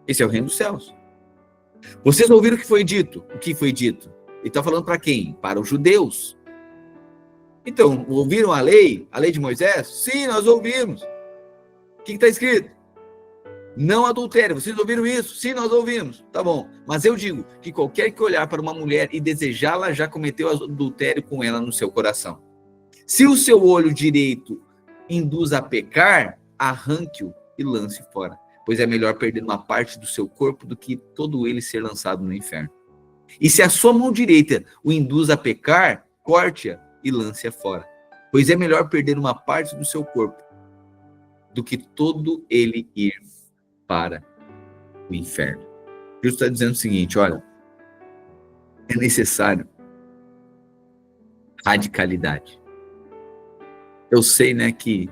Esse é o reino dos céus. Vocês ouviram o que foi dito? O que foi dito? Ele está falando para quem? Para os judeus. Então, ouviram a lei de Moisés? Sim, nós ouvimos. O que está escrito? Não adultério. Vocês ouviram isso? Sim, nós ouvimos. Tá bom. Mas eu digo que qualquer que olhar para uma mulher e desejá-la já cometeu adultério com ela no seu coração. Se o seu olho direito induz a pecar, arranque-o e lance fora. Pois é melhor perder uma parte do seu corpo do que todo ele ser lançado no inferno. E se a sua mão direita o induz a pecar, corte-a e lance-a fora. Pois é melhor perder uma parte do seu corpo do que todo ele ir para o inferno. Jesus está dizendo o seguinte, olha, é necessário radicalidade. Eu sei, né, que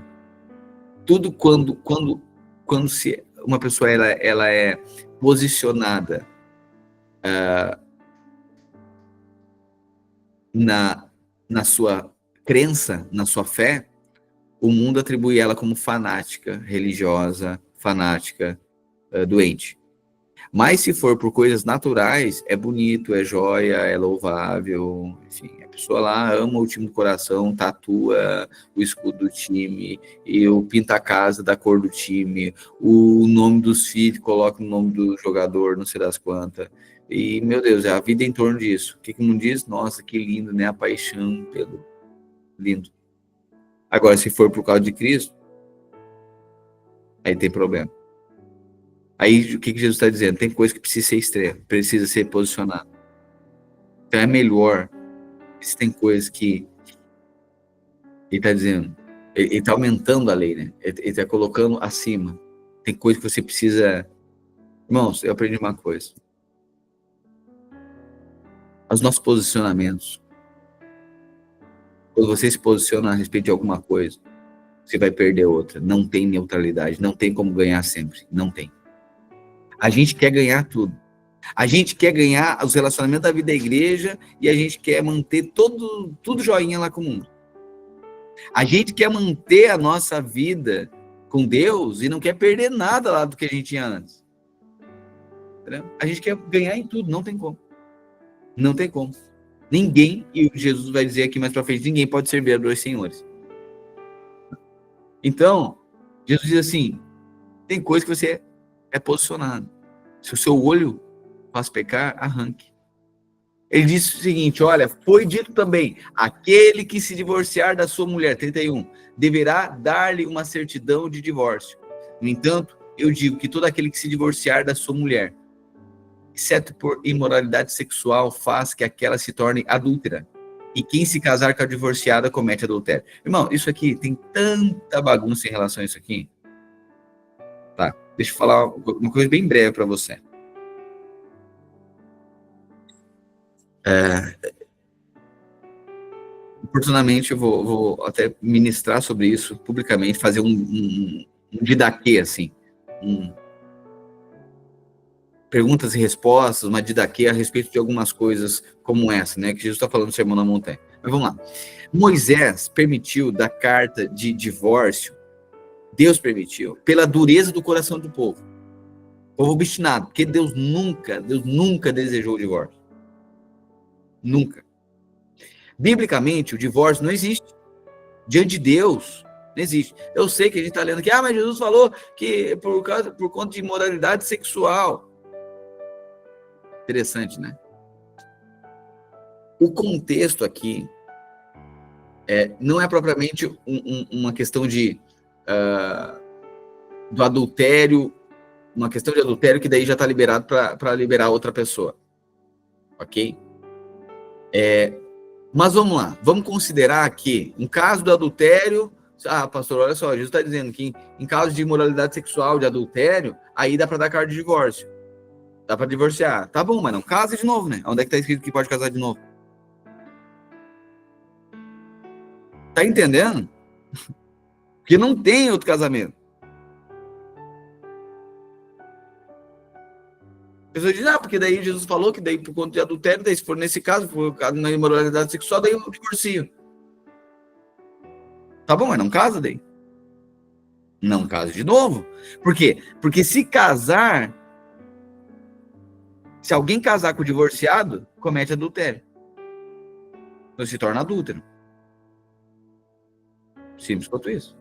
tudo quando se uma pessoa ela é posicionada na sua crença, na sua fé, o mundo atribui ela como fanática, religiosa, fanática, doente. Mas se for por coisas naturais, é bonito, é joia, é louvável, enfim, a pessoa lá ama o time do coração, tatua o escudo do time, e o pinta a casa da cor do time, o nome dos filhos, coloca o nome do jogador, não sei das quantas. E, meu Deus, é a vida em torno disso. O que o mundo diz? Nossa, que lindo, né? A paixão pelo lindo. Agora, se for por causa de Cristo, aí tem problema. Aí, o que Jesus está dizendo? Tem coisa que precisa ser extrema, precisa ser posicionada. Então, é melhor, se tem coisas que ele está dizendo, ele está aumentando a lei, né? Ele está colocando acima. Tem coisa que você precisa Irmãos, eu aprendi uma coisa. Os nossos posicionamentos, quando você se posiciona a respeito de alguma coisa, você vai perder outra. Não tem neutralidade, não tem como ganhar sempre, não tem. A gente quer ganhar tudo. A gente quer ganhar os relacionamentos da vida da igreja e a gente quer manter tudo joinha lá com o mundo. A gente quer manter a nossa vida com Deus e não quer perder nada lá do que a gente tinha antes. Entendeu? A gente quer ganhar em tudo, não tem como. Não tem como. Ninguém, e Jesus vai dizer aqui mais para frente, ninguém pode servir a dois senhores. Então, Jesus diz assim, tem coisa que você é posicionado. Se o seu olho faz pecar, arranque. Ele disse o seguinte, olha, foi dito também, aquele que se divorciar da sua mulher, 31, deverá dar-lhe uma certidão de divórcio. No entanto, eu digo que todo aquele que se divorciar da sua mulher, exceto por imoralidade sexual, faz que aquela se torne adúltera. E quem se casar com a divorciada comete adultério. Irmão, isso aqui tem tanta bagunça em relação a isso aqui. Tá, deixa eu falar uma coisa bem breve para você. Oportunamente eu vou até ministrar sobre isso publicamente, fazer um didaquê, assim, perguntas e respostas, uma didaquê a respeito de algumas coisas como essa, né, que Jesus está falando no Sermão na Montanha. Mas vamos lá. Moisés permitiu da carta de divórcio, Deus permitiu, pela dureza do coração do povo. Povo obstinado, porque Deus nunca desejou o divórcio. Nunca. Biblicamente, o divórcio não existe. Diante de Deus, não existe. Eu sei que a gente está lendo aqui, mas Jesus falou que por conta de imoralidade sexual. Interessante, né? O contexto aqui não é propriamente uma questão de do adultério, uma questão de adultério que daí já está liberado para liberar outra pessoa. Ok? Mas vamos lá, vamos considerar que um caso do adultério, pastor, olha só, Jesus está dizendo que em caso de imoralidade sexual, de adultério, aí dá para dar carta de divórcio, dá para divorciar. Tá bom, mas não casa de novo, né? Onde é que está escrito que pode casar de novo? Tá entendendo? Porque não tem outro casamento. A pessoa diz, porque daí Jesus falou que daí por conta de adultério, daí se for nesse caso, por causa da imoralidade sexual, daí eu divorcio. Tá bom, mas não casa daí. Não casa de novo. Por quê? Porque se casar, se alguém casar com o divorciado, comete adultério. Então se torna adúltero. Simples quanto isso.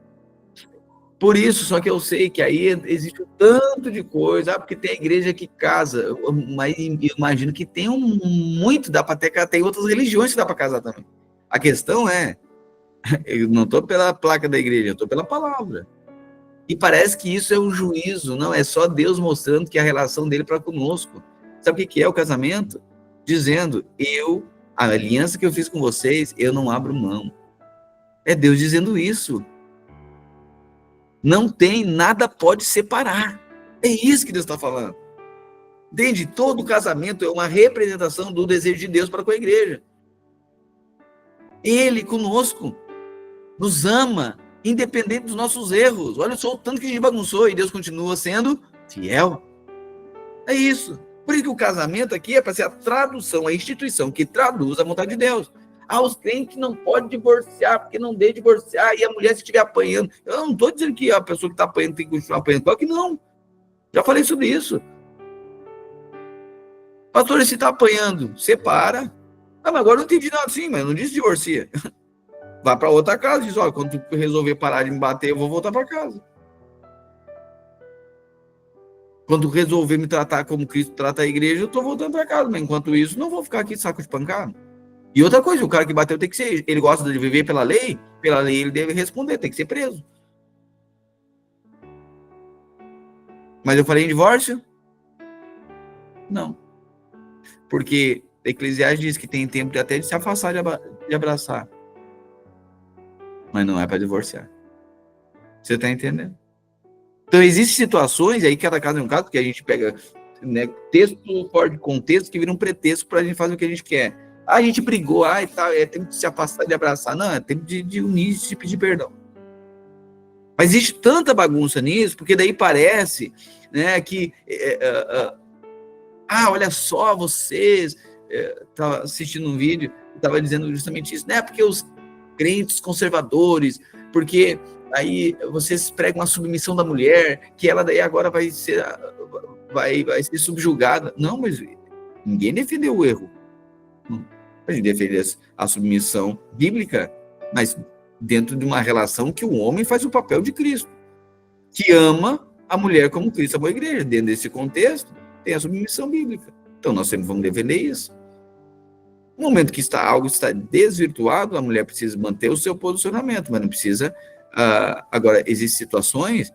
Por isso, só que eu sei que aí existe um tanto de coisa, porque tem a igreja que casa, mas eu imagino que tem muito, dá para ter, tem outras religiões que dá para casar também. A questão é, eu não estou pela placa da igreja, eu estou pela palavra. E parece que isso é um juízo, não é só Deus mostrando que a relação dele para conosco. Sabe o que é o casamento? Dizendo, a aliança que eu fiz com vocês, eu não abro mão. É Deus dizendo isso. Não tem, nada pode separar. É isso que Deus está falando. Entende? Todo casamento é uma representação do desejo de Deus para com a igreja. Ele conosco nos ama, independente dos nossos erros. Olha só o tanto que a gente bagunçou e Deus continua sendo fiel. É isso. Por isso que o casamento aqui é para ser a tradução, a instituição que traduz a vontade de Deus. Os crentes não podem divorciar, porque não deve divorciar, e a mulher se estiver apanhando. Eu não estou dizendo que a pessoa que está apanhando tem que continuar apanhando, claro que não. Já falei sobre isso. Pastor, se está apanhando, separa. Mas agora eu não entendi nada assim, mas não disse divorcia. Vai para outra casa e diz, quando tu resolver parar de me bater, eu vou voltar para casa. Quando resolver me tratar como Cristo trata a igreja, eu estou voltando para casa. Mas enquanto isso, não vou ficar aqui de saco de pancada. E outra coisa, o cara que bateu tem que ser, ele gosta de viver pela lei ele deve responder, tem que ser preso. Mas eu falei em divórcio? Não. Porque Eclesiastes diz que tem tempo até de se afastar de abraçar. Mas não é para divorciar. Você está entendendo? Então, existem situações, aí cada caso é um caso, que a gente pega, né, texto fora de contexto que vira um pretexto para a gente fazer o que a gente quer. A gente brigou, e tal, é tempo de se afastar, de abraçar. Não, é tempo de unir, de pedir perdão. Mas existe tanta bagunça nisso, porque daí parece, né, que olha só, vocês estava assistindo um vídeo, estava dizendo justamente isso, né? Porque os crentes conservadores, porque aí vocês pregam a submissão da mulher, que ela daí agora vai ser subjugada. Não, mas ninguém defendeu o erro. A gente defende a submissão bíblica, mas dentro de uma relação que o homem faz o papel de Cristo, que ama a mulher como Cristo amou a igreja. Dentro desse contexto, tem a submissão bíblica. Então, nós sempre vamos defender isso. No momento que algo está desvirtuado, a mulher precisa manter o seu posicionamento, mas não precisa... agora, existem situações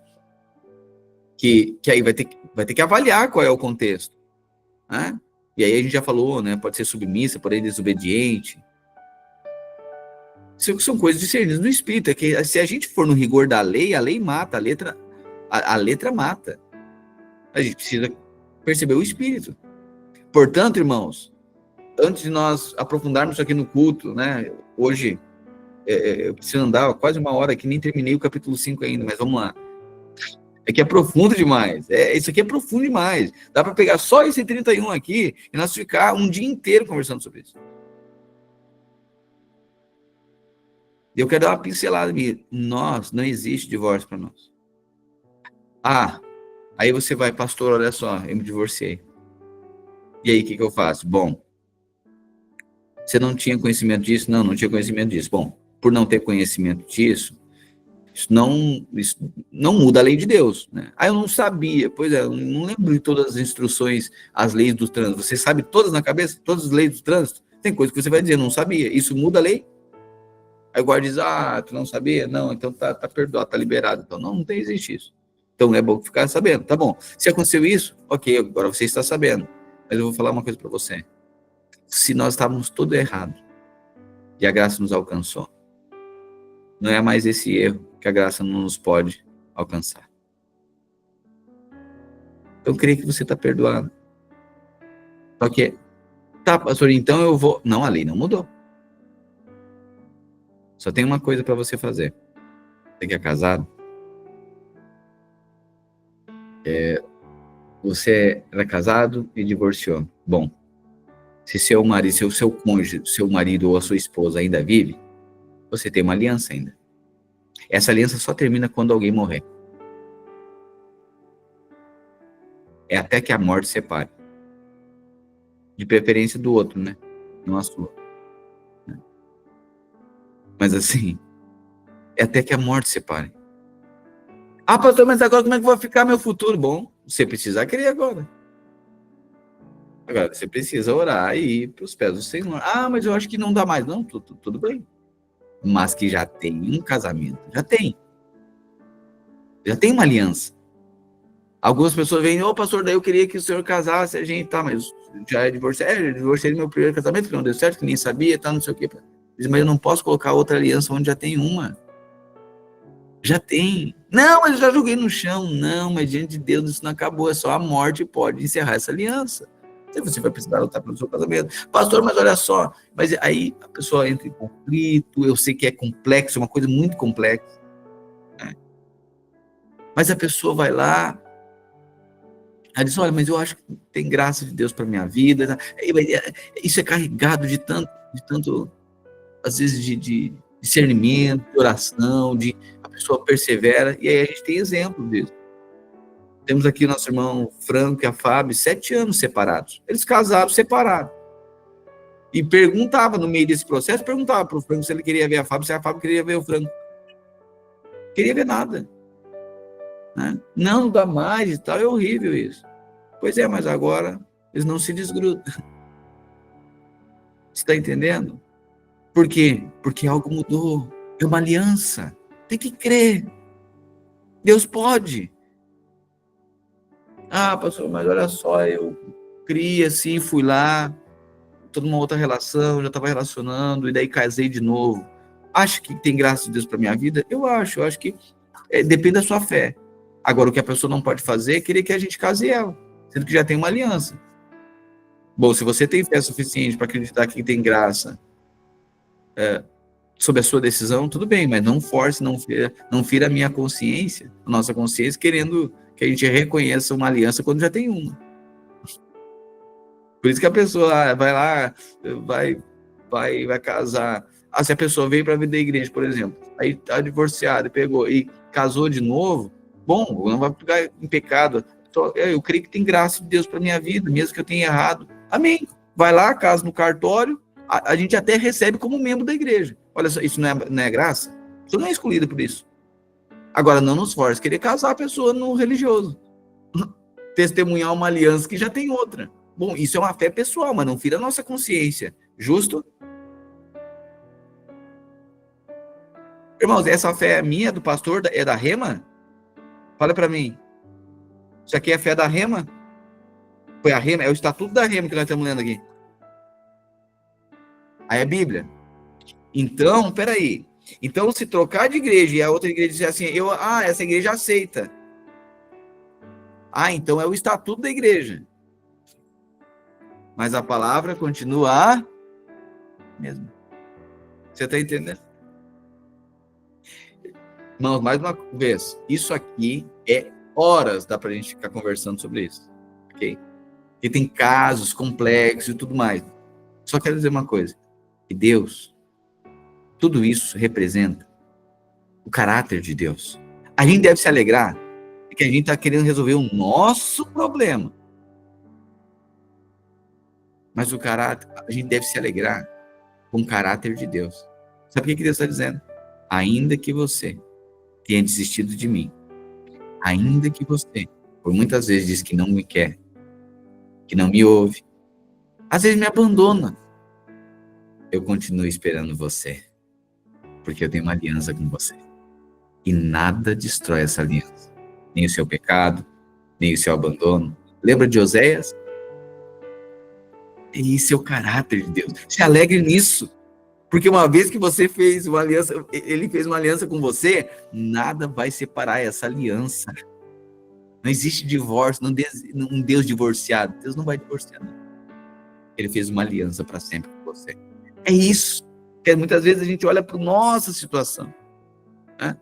que aí vai ter que avaliar qual é o contexto, né? E aí a gente já falou, né? Pode ser submissa, pode ser desobediente. Isso são coisas discernidas no espírito. É que se a gente for no rigor da lei, a lei mata, a letra mata. A gente precisa perceber o espírito. Portanto, irmãos, antes de nós aprofundarmos isso aqui no culto, né? Hoje, eu preciso andar quase uma hora aqui, nem terminei o capítulo 5 ainda, mas vamos lá. É que é profundo demais. Isso aqui é profundo demais. Dá para pegar só esse 31 aqui e nós ficar um dia inteiro conversando sobre isso. Eu quero dar uma pincelada aqui. Não existe divórcio para nós. Aí você vai, pastor, olha só, eu me divorciei. E aí, o que eu faço? Bom, você não tinha conhecimento disso? Não tinha conhecimento disso. Bom, por não ter conhecimento disso, isso não muda a lei de Deus, né? Eu não sabia. Pois é, eu não lembro de todas as instruções, as leis do trânsito. Você sabe todas na cabeça? Todas as leis do trânsito? Tem coisa que você vai dizer, não sabia. Isso muda a lei? Aí o guarda diz, tu não sabia? Não, então tá perdoado, tá liberado. Então não existe isso. Então é bom ficar sabendo. Tá bom. Se aconteceu isso, ok, agora você está sabendo. Mas eu vou falar uma coisa para você. Se nós estávamos todo errado e a graça nos alcançou, não é mais esse erro que a graça não nos pode alcançar. Eu creio que você está perdoado. Só que, pastor, então eu vou... Não, a lei não mudou. Só tem uma coisa para você fazer. Você que é casado, você era casado e divorciou. Bom, se seu marido, se o seu cônjuge, seu marido ou a sua esposa ainda vive, você tem uma aliança ainda. Essa aliança só termina quando alguém morrer. É até que a morte separe. De preferência do outro, né? Não a sua. Mas assim, é até que a morte separe. Pastor, mas agora como é que vai ficar meu futuro? Bom, você precisa crer agora. Agora, você precisa orar e ir para os pés do Senhor. Mas eu acho que não dá mais. Não, tudo bem. Mas que já tem um casamento. Já tem uma aliança. Algumas pessoas vêm, pastor, daí eu queria que o senhor casasse, a gente, mas já é divorciado. Eu divorciei do meu primeiro casamento, que não deu certo, que nem sabia, não sei o quê. Mas eu não posso colocar outra aliança onde já tem uma. Já tem. Não, mas eu já joguei no chão. Não, mas diante de Deus isso não acabou. É só a morte pode encerrar essa aliança. Você vai precisar lutar pelo seu casamento. Pastor, mas olha só. Mas aí a pessoa entra em conflito. Eu sei que é complexo, é uma coisa muito complexa. Né? Mas a pessoa vai lá. Ela diz, olha, mas eu acho que tem graça de Deus para minha vida. Isso é carregado de tanto às vezes, de discernimento, de oração, a pessoa persevera. E aí a gente tem exemplo disso. Temos aqui o nosso irmão Franco e a Fábio, 7 anos separados. Eles casaram separados. E perguntava, no meio desse processo, perguntava para o Franco se ele queria ver a Fábio, se a Fábio queria ver o Franco. Não queria ver nada. Né? Não dá mais e tal, é horrível isso. Pois é, mas agora eles não se desgrudam. Você está entendendo? Por quê? Porque algo mudou. É uma aliança. Tem que crer. Deus pode. Pastor, mas olha só, eu criei assim, fui lá, tô numa outra relação, já estava relacionando, e daí casei de novo. Acho que tem graça de Deus para minha vida? Eu acho que depende da sua fé. Agora, o que a pessoa não pode fazer é querer que a gente case ela, sendo que já tem uma aliança. Bom, se você tem fé suficiente para acreditar que tem graça sobre a sua decisão, tudo bem, mas não force, não fira a minha consciência, a nossa consciência, querendo que a gente reconheça uma aliança quando já tem uma. Por isso que a pessoa vai lá, vai casar. Se a pessoa veio para a vida da igreja, por exemplo, aí tá divorciada, pegou e casou de novo, bom, não vai ficar em pecado. Eu creio que tem graça de Deus para minha vida, mesmo que eu tenha errado. Amém. Vai lá, casa no cartório, a gente até recebe como membro da igreja. Olha só, isso não é graça? Você não é excluído por isso. Agora, não nos force querer casar a pessoa no religioso. Testemunhar uma aliança que já tem outra. Bom, isso é uma fé pessoal, mas não fira a nossa consciência. Justo? Irmãos, essa fé é minha, do pastor, é da Rema? Fala para mim. Isso aqui é a fé da Rema? Foi a Rema? É o estatuto da Rema que nós estamos lendo aqui. Aí é a Bíblia. Então, peraí. Então, se trocar de igreja e a outra igreja dizer assim, essa igreja aceita. Então é o estatuto da igreja. Mas a palavra continua a mesma. Você está entendendo? Não, mais uma vez. Isso aqui é horas, dá para a gente ficar conversando sobre isso. Ok? E tem casos complexos e tudo mais. Só quero dizer uma coisa. Que Deus, tudo isso representa o caráter de Deus. A gente deve se alegrar que a gente está querendo resolver o nosso problema. Mas o caráter, a gente deve se alegrar com o caráter de Deus. Sabe o que Deus está dizendo? Ainda que você tenha desistido de mim, ainda que você, por muitas vezes, diz que não me quer, que não me ouve, às vezes me abandona, eu continuo esperando você, porque eu tenho uma aliança com você. E nada destrói essa aliança. Nem o seu pecado, nem o seu abandono. Lembra de Oséias? Esse é o caráter de Deus. Se alegre nisso. Porque uma vez que você fez uma aliança, ele fez uma aliança com você, nada vai separar essa aliança. Não existe divórcio, um Deus divorciado. Deus não vai divorciar, não. Ele fez uma aliança para sempre com você. É isso. Porque muitas vezes a gente olha para a nossa situação. Né?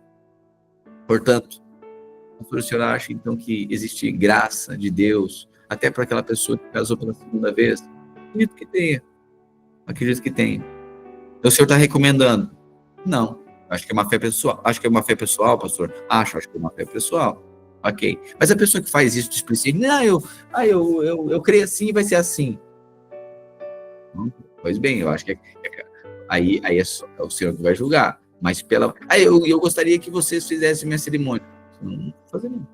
Portanto, o senhor acha então que existe graça de Deus até para aquela pessoa que casou pela segunda vez? Acredito que tenha. Acredito que tenha. Então o senhor está recomendando? Não. Acho que é uma fé pessoal. Acho que é uma fé pessoal, pastor? Acho que é uma fé pessoal. Ok. Mas a pessoa que faz isso displicente, eu creio assim e vai ser assim. Pois bem, eu acho que aí é o senhor que vai julgar. Mas eu gostaria que vocês fizessem minha cerimônia. Não vou fazer não.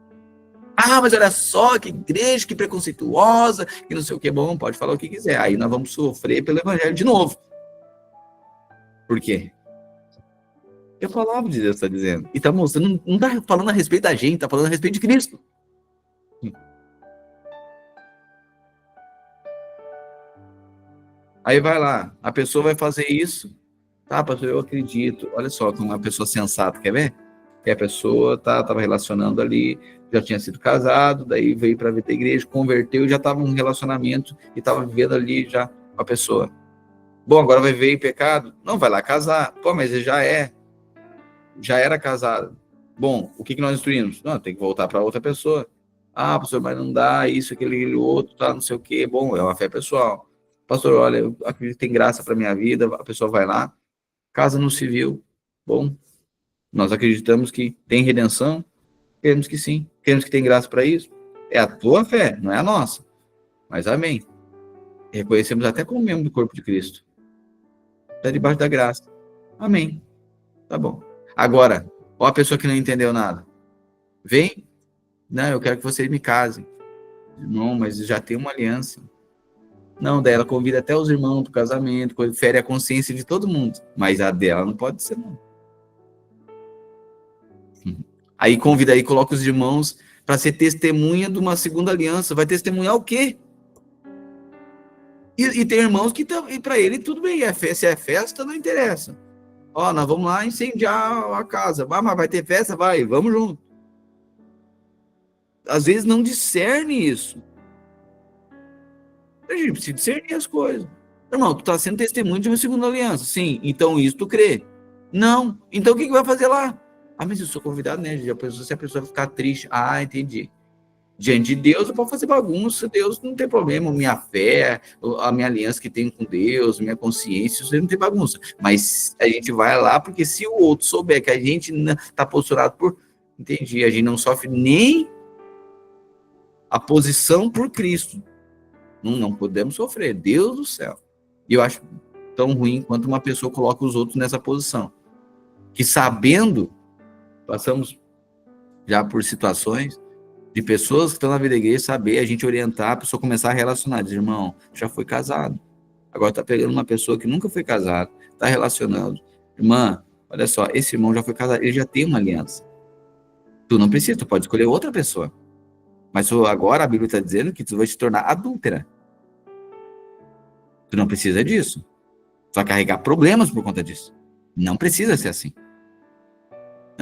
Mas olha só, que igreja, que preconceituosa, que não sei o que. Bom, pode falar o que quiser. Aí nós vamos sofrer pelo evangelho de novo. Por quê? É a palavra de Deus está dizendo. E está mostrando, não está falando a respeito da gente, está falando a respeito de Cristo. Aí vai lá, a pessoa vai fazer isso. Tá, pastor, eu acredito. Olha só, como uma pessoa sensata, quer ver? Que a pessoa estava relacionando ali, já tinha sido casado, daí veio para a vida da igreja, converteu, já estava num relacionamento e estava vivendo ali já com a pessoa. Bom, agora vai ver em pecado? Não, vai lá casar. Pô, mas ele já era casado. Bom, o que nós instruímos? Não, tem que voltar para outra pessoa. Pastor, mas não dá isso, aquele outro, tá, não sei o quê. Bom, é uma fé pessoal. Pastor, olha, eu acredito que tem graça para minha vida, a pessoa vai lá, casa no civil. Bom, nós acreditamos que tem redenção, queremos que sim, queremos que tem graça para isso. É a tua fé, não é a nossa. Mas amém. Reconhecemos até como membro do corpo de Cristo. Está debaixo da graça. Amém. Tá bom. Agora, ó a pessoa que não entendeu nada. Vem. Não, eu quero que vocês me casem. Não, mas já tem uma aliança. Não, daí ela convida até os irmãos para o casamento, fere a consciência de todo mundo. Mas a dela não pode ser, não. Aí convida, aí coloca os irmãos para ser testemunha de uma segunda aliança. Vai testemunhar o quê? E tem irmãos que para ele tudo bem, se é festa, não interessa. Nós vamos lá incendiar a casa. Mas vai ter festa? Vai, vamos junto. às vezes não discerne isso. A gente precisa discernir as coisas. Irmão, tu está sendo testemunho de uma segunda aliança. Sim, então isso tu crê. Não, então o que vai fazer lá? Ah, mas eu sou convidado, né? Já pensou se a pessoa ficar triste? Ah, entendi. Diante de Deus, eu posso fazer bagunça, Deus não tem problema, minha fé, a minha aliança que tenho com Deus, minha consciência, isso aí não tem bagunça. Mas a gente vai lá, porque se o outro souber que a gente está posturado por... Entendi, a gente não sofre nem a posição por Cristo. Não podemos sofrer, Deus do céu. E eu acho tão ruim quanto uma pessoa coloca os outros nessa posição. Que sabendo, passamos já por situações de pessoas que estão na vida da igreja, saber, a gente orientar, a pessoa começar a relacionar, dizer, irmão, já foi casado, agora tá pegando uma pessoa que nunca foi casada, tá relacionando, irmã, olha só, esse irmão já foi casado, ele já tem uma aliança, tu não precisa, tu pode escolher outra pessoa, mas agora a Bíblia está dizendo que tu vai te tornar adúltera, tu não precisa disso, tu vai carregar problemas por conta disso, não precisa ser assim.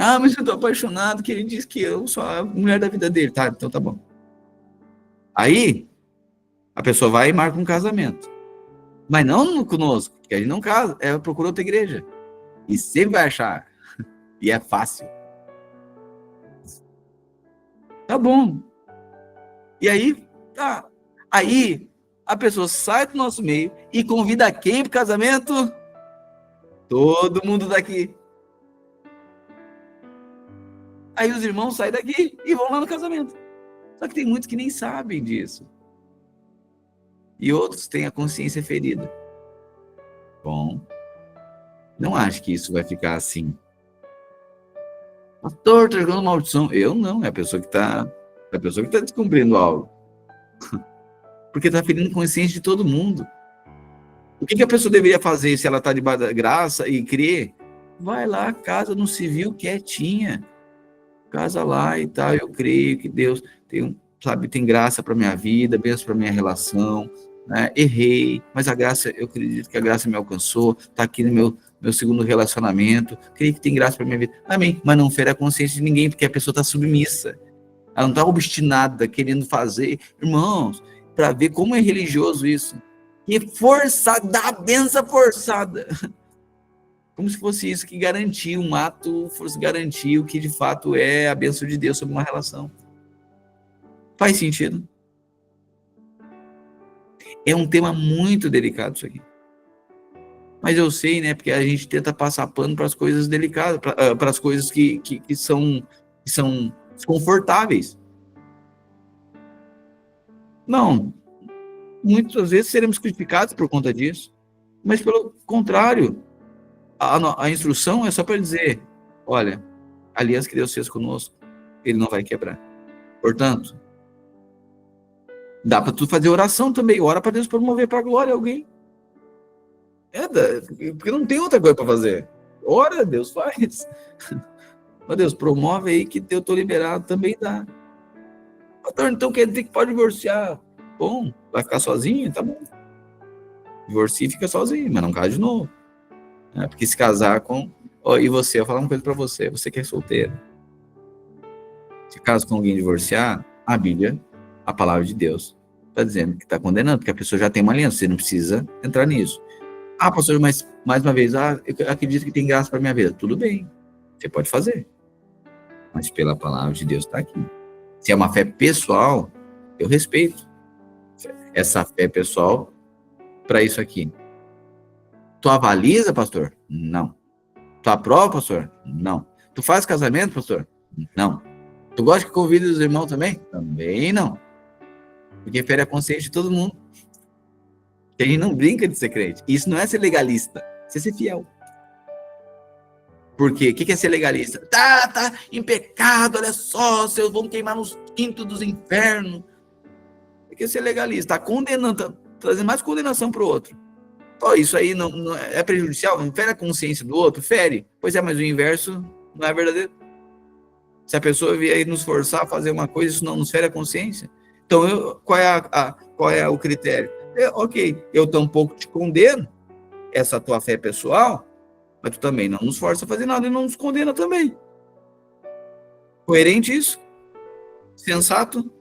Ah, mas eu tô apaixonado, que ele diz que eu sou a mulher da vida dele. Tá, então tá bom. Aí, a pessoa vai e marca um casamento. Mas não conosco, porque a gente não casa, ela procura outra igreja. E sempre vai achar. E é fácil. Tá bom. E aí, tá. Aí, a pessoa sai do nosso meio e convida quem pro casamento? Todo mundo daqui. Aí os irmãos saem daqui e vão lá no casamento. Só que tem muitos que nem sabem disso. E outros têm a consciência ferida. Bom, não acho que isso vai ficar assim. Pastor, tá jogando maldição. Eu não, é a pessoa que está descobrindo algo. Porque está ferindo consciência de todo mundo. O que a pessoa deveria fazer se ela está debaixo da graça e crê? Vai lá, casa no civil quietinha. Casa lá e tal, eu creio que Deus tem graça para minha vida, bênção para minha relação, né? Errei, mas a graça, eu acredito que a graça me alcançou, está aqui no meu segundo relacionamento, creio que tem graça para minha vida, amém, mas não fere a consciência de ninguém, porque a pessoa está submissa, ela não está obstinada, querendo fazer, irmãos, para ver como é religioso isso, que forçada, dá a benção forçada, como se fosse isso que garantia um ato, fosse garantir o que de fato é a bênção de Deus sobre uma relação. Faz sentido? É um tema muito delicado isso aqui. Mas eu sei, né, porque a gente tenta passar pano para as coisas delicadas, para as coisas que são desconfortáveis. Não, muitas vezes seremos criticados por conta disso, mas pelo contrário, a instrução é só para dizer, olha, a aliança que Deus fez conosco, ele não vai quebrar. Portanto, dá para tu fazer oração também, ora para Deus promover para a glória alguém. Porque não tem outra coisa para fazer. Ora, Deus faz. Mas Deus, promove aí que eu estou liberado, também dá. Então quer dizer que pode divorciar. Bom, vai ficar sozinho? Tá bom. Divorcia e fica sozinho, mas não casa de novo. Porque se casar com... e você, eu vou falar uma coisa para você que é solteiro. Se casa com alguém divorciar, a Bíblia, a palavra de Deus, está dizendo que está condenando, porque a pessoa já tem uma aliança, você não precisa entrar nisso. Ah, pastor, mas mais uma vez, eu acredito que tem graça para minha vida. Tudo bem, você pode fazer. Mas pela palavra de Deus está aqui. Se é uma fé pessoal, eu respeito essa fé pessoal para isso aqui. Tu avaliza, pastor? Não. Tu aprova, pastor? Não. Tu faz casamento, pastor? Não. Tu gosta que convide os irmãos também? Também não. Porque fere a consciência de todo mundo. Que a gente não brinca de ser crente. Isso não é ser legalista. Isso é ser fiel. Por quê? O que é ser legalista? Tá em pecado, olha só, seus vão queimar nos quintos dos infernos. O que é ser legalista? Tá condenando, tá trazendo mais condenação para o outro. Isso aí não é prejudicial? Não fere a consciência do outro? Fere. Pois é, mas o inverso não é verdadeiro. Se a pessoa vier aí nos forçar a fazer uma coisa, isso não nos fere a consciência. Então, qual é o critério? Ok, eu tampouco te condeno essa tua fé pessoal, mas tu também não nos força a fazer nada e não nos condena também. Coerente isso? Sensato?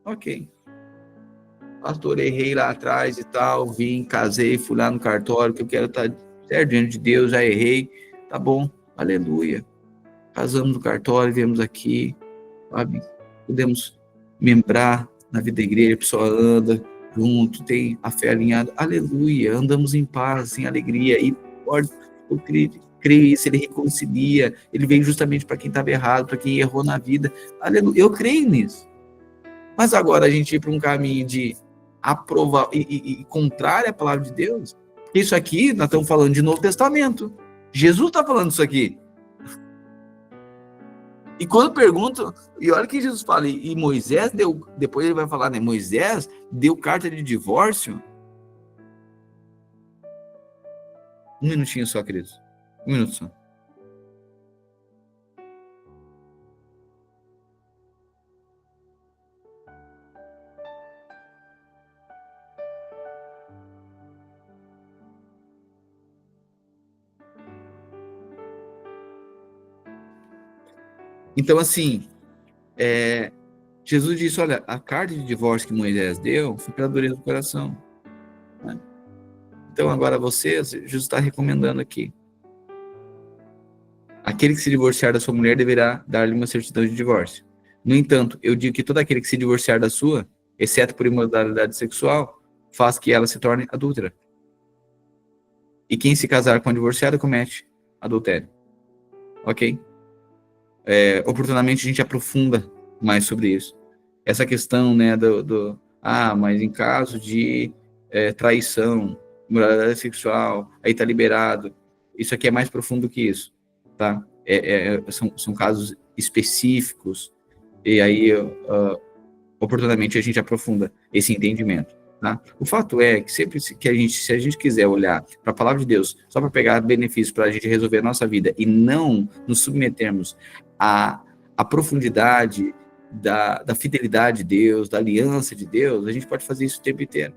Ok. Pastor, errei lá atrás e tal, vim, casei, fui lá no cartório, que eu quero estar certo diante de Deus, já errei. Tá bom, aleluia. Casamos no cartório, viemos aqui, sabe? Podemos membrar na vida da igreja, a pessoa anda junto, tem a fé alinhada, aleluia, andamos em paz, em alegria, e pode, eu creio isso, ele reconcilia, ele veio justamente para quem estava errado, para quem errou na vida, aleluia, eu creio nisso. Mas agora a gente ir para um caminho de aprovar e contrário à palavra de Deus, isso aqui, nós estamos falando de Novo Testamento, Jesus está falando isso aqui. E quando perguntam, e olha que Jesus fala, e Moisés deu, depois ele vai falar, né? Moisés deu carta de divórcio. Um minutinho só, queridos. Um minuto só. Então, assim, Jesus disse, olha, a carta de divórcio que Moisés deu foi pela dureza do coração. Né? Então, agora Jesus está recomendando aqui. Aquele que se divorciar da sua mulher deverá dar-lhe uma certidão de divórcio. No entanto, eu digo que todo aquele que se divorciar da sua, exceto por imoralidade sexual, faz que ela se torne adúltera. E quem se casar com a divorciada comete adultério. Ok? Oportunamente a gente aprofunda mais sobre isso. Essa questão, né, mas em caso de traição, imoralidade sexual, aí tá liberado. Isso aqui é mais profundo que isso, tá? São casos específicos, e aí oportunamente a gente aprofunda esse entendimento. Tá? O fato é que sempre que se a gente quiser olhar para a palavra de Deus só para pegar benefícios para a gente resolver a nossa vida e não nos submetermos à profundidade da fidelidade de Deus, da aliança de Deus, a gente pode fazer isso o tempo inteiro.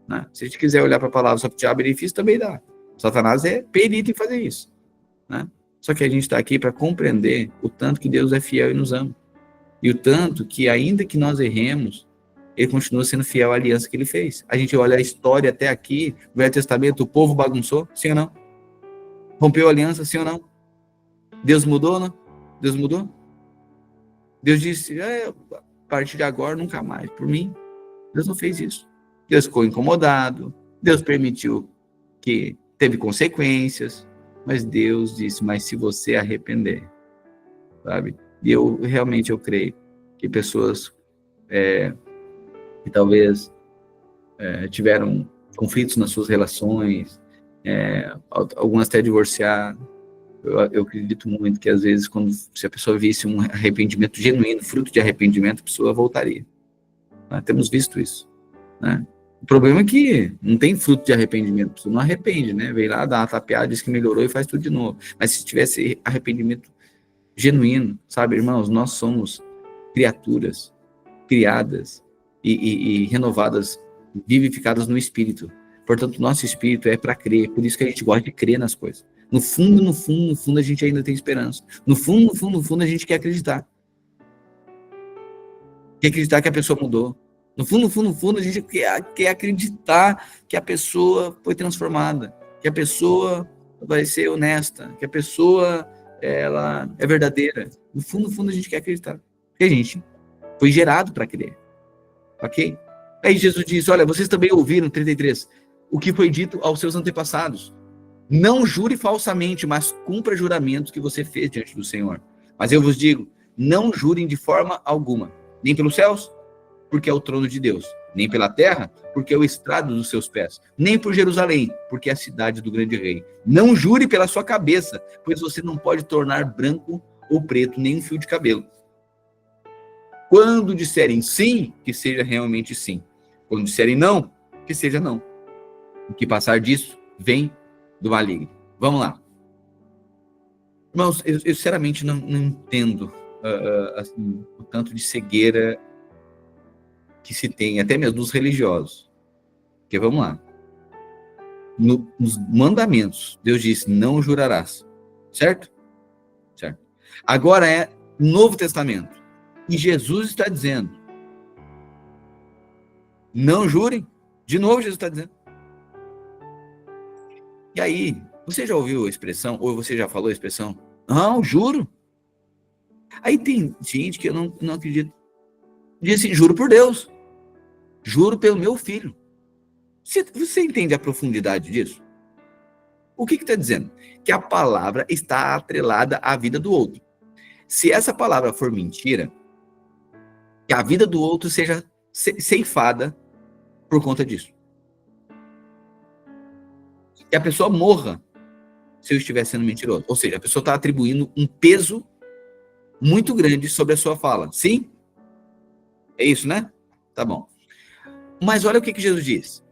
Né? Se a gente quiser olhar para a palavra só para tirar benefício, também dá. Satanás é perito em fazer isso. Né? Só que a gente está aqui para compreender o tanto que Deus é fiel e nos ama. E o tanto que, ainda que nós erremos, ele continua sendo fiel à aliança que ele fez. A gente olha a história até aqui, no Velho Testamento, o povo bagunçou, sim ou não? Rompeu a aliança, sim ou não? Deus mudou, não? Deus mudou? Deus disse, a partir de agora, nunca mais. Por mim, Deus não fez isso. Deus ficou incomodado, Deus permitiu que teve consequências, mas Deus disse, mas se você arrepender, sabe? E eu creio que pessoas que talvez tiveram conflitos nas suas relações, algumas até divorciaram. Eu acredito muito que às vezes, se a pessoa visse um arrependimento genuíno, fruto de arrependimento, a pessoa voltaria. Né? Temos visto isso. Né? O problema é que não tem fruto de arrependimento, a pessoa não arrepende, né? Vem lá, dá uma tapeada, diz que melhorou e faz tudo de novo. Mas se tivesse arrependimento genuíno, sabe, irmãos, nós somos criaturas criadas e renovadas, vivificadas no Espírito. Portanto, nosso Espírito é para crer, por isso que a gente gosta de crer nas coisas. No fundo, a gente ainda tem esperança. No fundo, a gente quer acreditar. Quer acreditar que a pessoa mudou. No fundo, a gente quer acreditar que a pessoa foi transformada, que a pessoa vai ser honesta, que a pessoa ela é verdadeira. No fundo, a gente quer acreditar. Porque a gente foi gerado para crer. Ok? Aí Jesus diz, olha, vocês também ouviram, 33, o que foi dito aos seus antepassados. Não jure falsamente, mas cumpra juramentos que você fez diante do Senhor. Mas eu vos digo, não jurem de forma alguma, nem pelos céus, porque é o trono de Deus, nem pela terra, porque é o estrado dos seus pés, nem por Jerusalém, porque é a cidade do grande rei. Não jure pela sua cabeça, pois você não pode tornar branco ou preto nem um fio de cabelo. Quando disserem sim, que seja realmente sim. Quando disserem não, que seja não. O que passar disso vem do maligno. Vamos lá. Irmãos, eu sinceramente não entendo assim, o tanto de cegueira que se tem, até mesmo dos religiosos. Porque vamos lá. Nos mandamentos, Deus disse, não jurarás. Certo? Certo. Agora é Novo Testamento. E Jesus está dizendo, não jurem. De novo Jesus está dizendo. E aí, você já ouviu a expressão, ou você já falou a expressão? Não, juro. Aí tem gente que eu não acredito. Diz assim, juro por Deus. Juro pelo meu filho. Você entende a profundidade disso? O que está dizendo? Que a palavra está atrelada à vida do outro. Se essa palavra for mentira, que a vida do outro seja ceifada por conta disso. Que a pessoa morra se eu estiver sendo mentiroso. Ou seja, a pessoa está atribuindo um peso muito grande sobre a sua fala. Sim? É isso, né? Tá bom. Mas olha o que Jesus diz.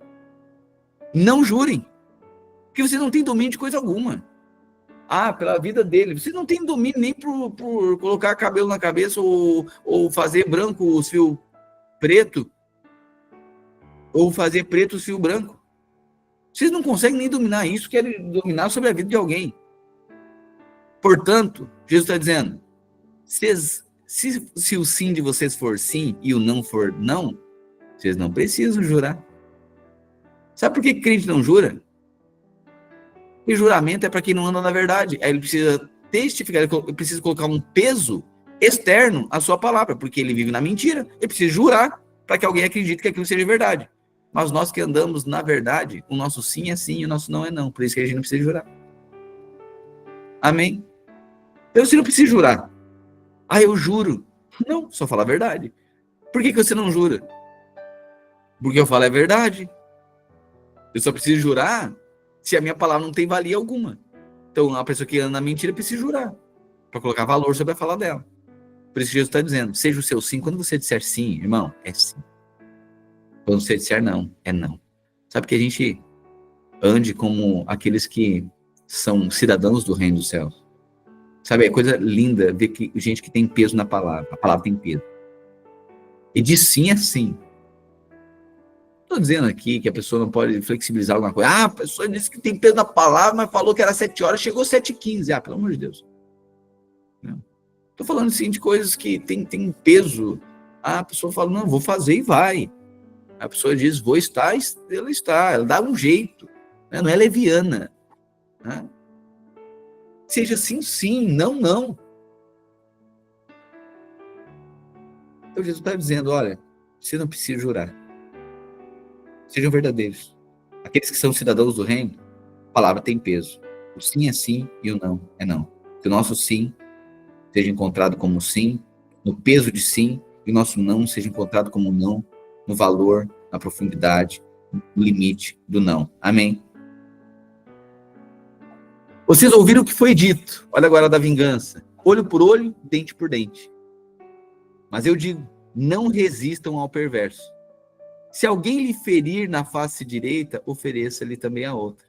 Não jurem, porque você não tem domínio de coisa alguma. Pela vida dele. Você não tem domínio nem por colocar cabelo na cabeça ou fazer branco os fios preto ou fazer preto os fios branco. Vocês não conseguem nem dominar isso, querem dominar sobre a vida de alguém. Portanto, Jesus está dizendo, se o sim de vocês for sim e o não for não, vocês não precisam jurar. Sabe por que crente não jura? E juramento é para quem não anda na verdade. Aí ele precisa testificar, ele precisa colocar um peso externo à sua palavra, porque ele vive na mentira. Ele precisa jurar para que alguém acredite que aquilo seja verdade. Mas nós que andamos na verdade, o nosso sim é sim e o nosso não é não. Por isso que a gente não precisa jurar. Amém? Então você não precisa jurar. Eu juro. Não, só fala a verdade. Por que você não jura? Porque eu falo a verdade. Eu só preciso jurar se a minha palavra não tem valia alguma. Então, a pessoa que anda na mentira precisa jurar para colocar valor sobre a fala dela. Por isso que Jesus está dizendo, seja o seu sim. Quando você disser sim, irmão, é sim. Quando você disser não, é não. Sabe que a gente ande como aqueles que são cidadãos do reino dos céus. Sabe, é coisa linda ver que gente que tem peso na palavra. A palavra tem peso. E de sim é sim. Estou dizendo aqui que a pessoa não pode flexibilizar alguma coisa. A pessoa disse que tem peso na palavra, mas falou que era 7 horas, chegou 7h15. Pelo amor de Deus. Estou falando assim de coisas que tem peso. A pessoa fala, não, vou fazer e vai. A pessoa diz, vou estar, ela está. Ela dá um jeito. Né? Não é leviana. Né? Seja sim, sim, não, não. Então Jesus está dizendo, olha, você não precisa jurar. Sejam verdadeiros. Aqueles que são cidadãos do reino, a palavra tem peso. O sim é sim e o não é não. Que o nosso sim seja encontrado como sim, no peso de sim, e o nosso não seja encontrado como não, no valor, na profundidade, no limite do não. Amém? Vocês ouviram o que foi dito. Olha agora da vingança. Olho por olho, dente por dente. Mas eu digo, não resistam ao perverso. Se alguém lhe ferir na face direita, ofereça-lhe também a outra.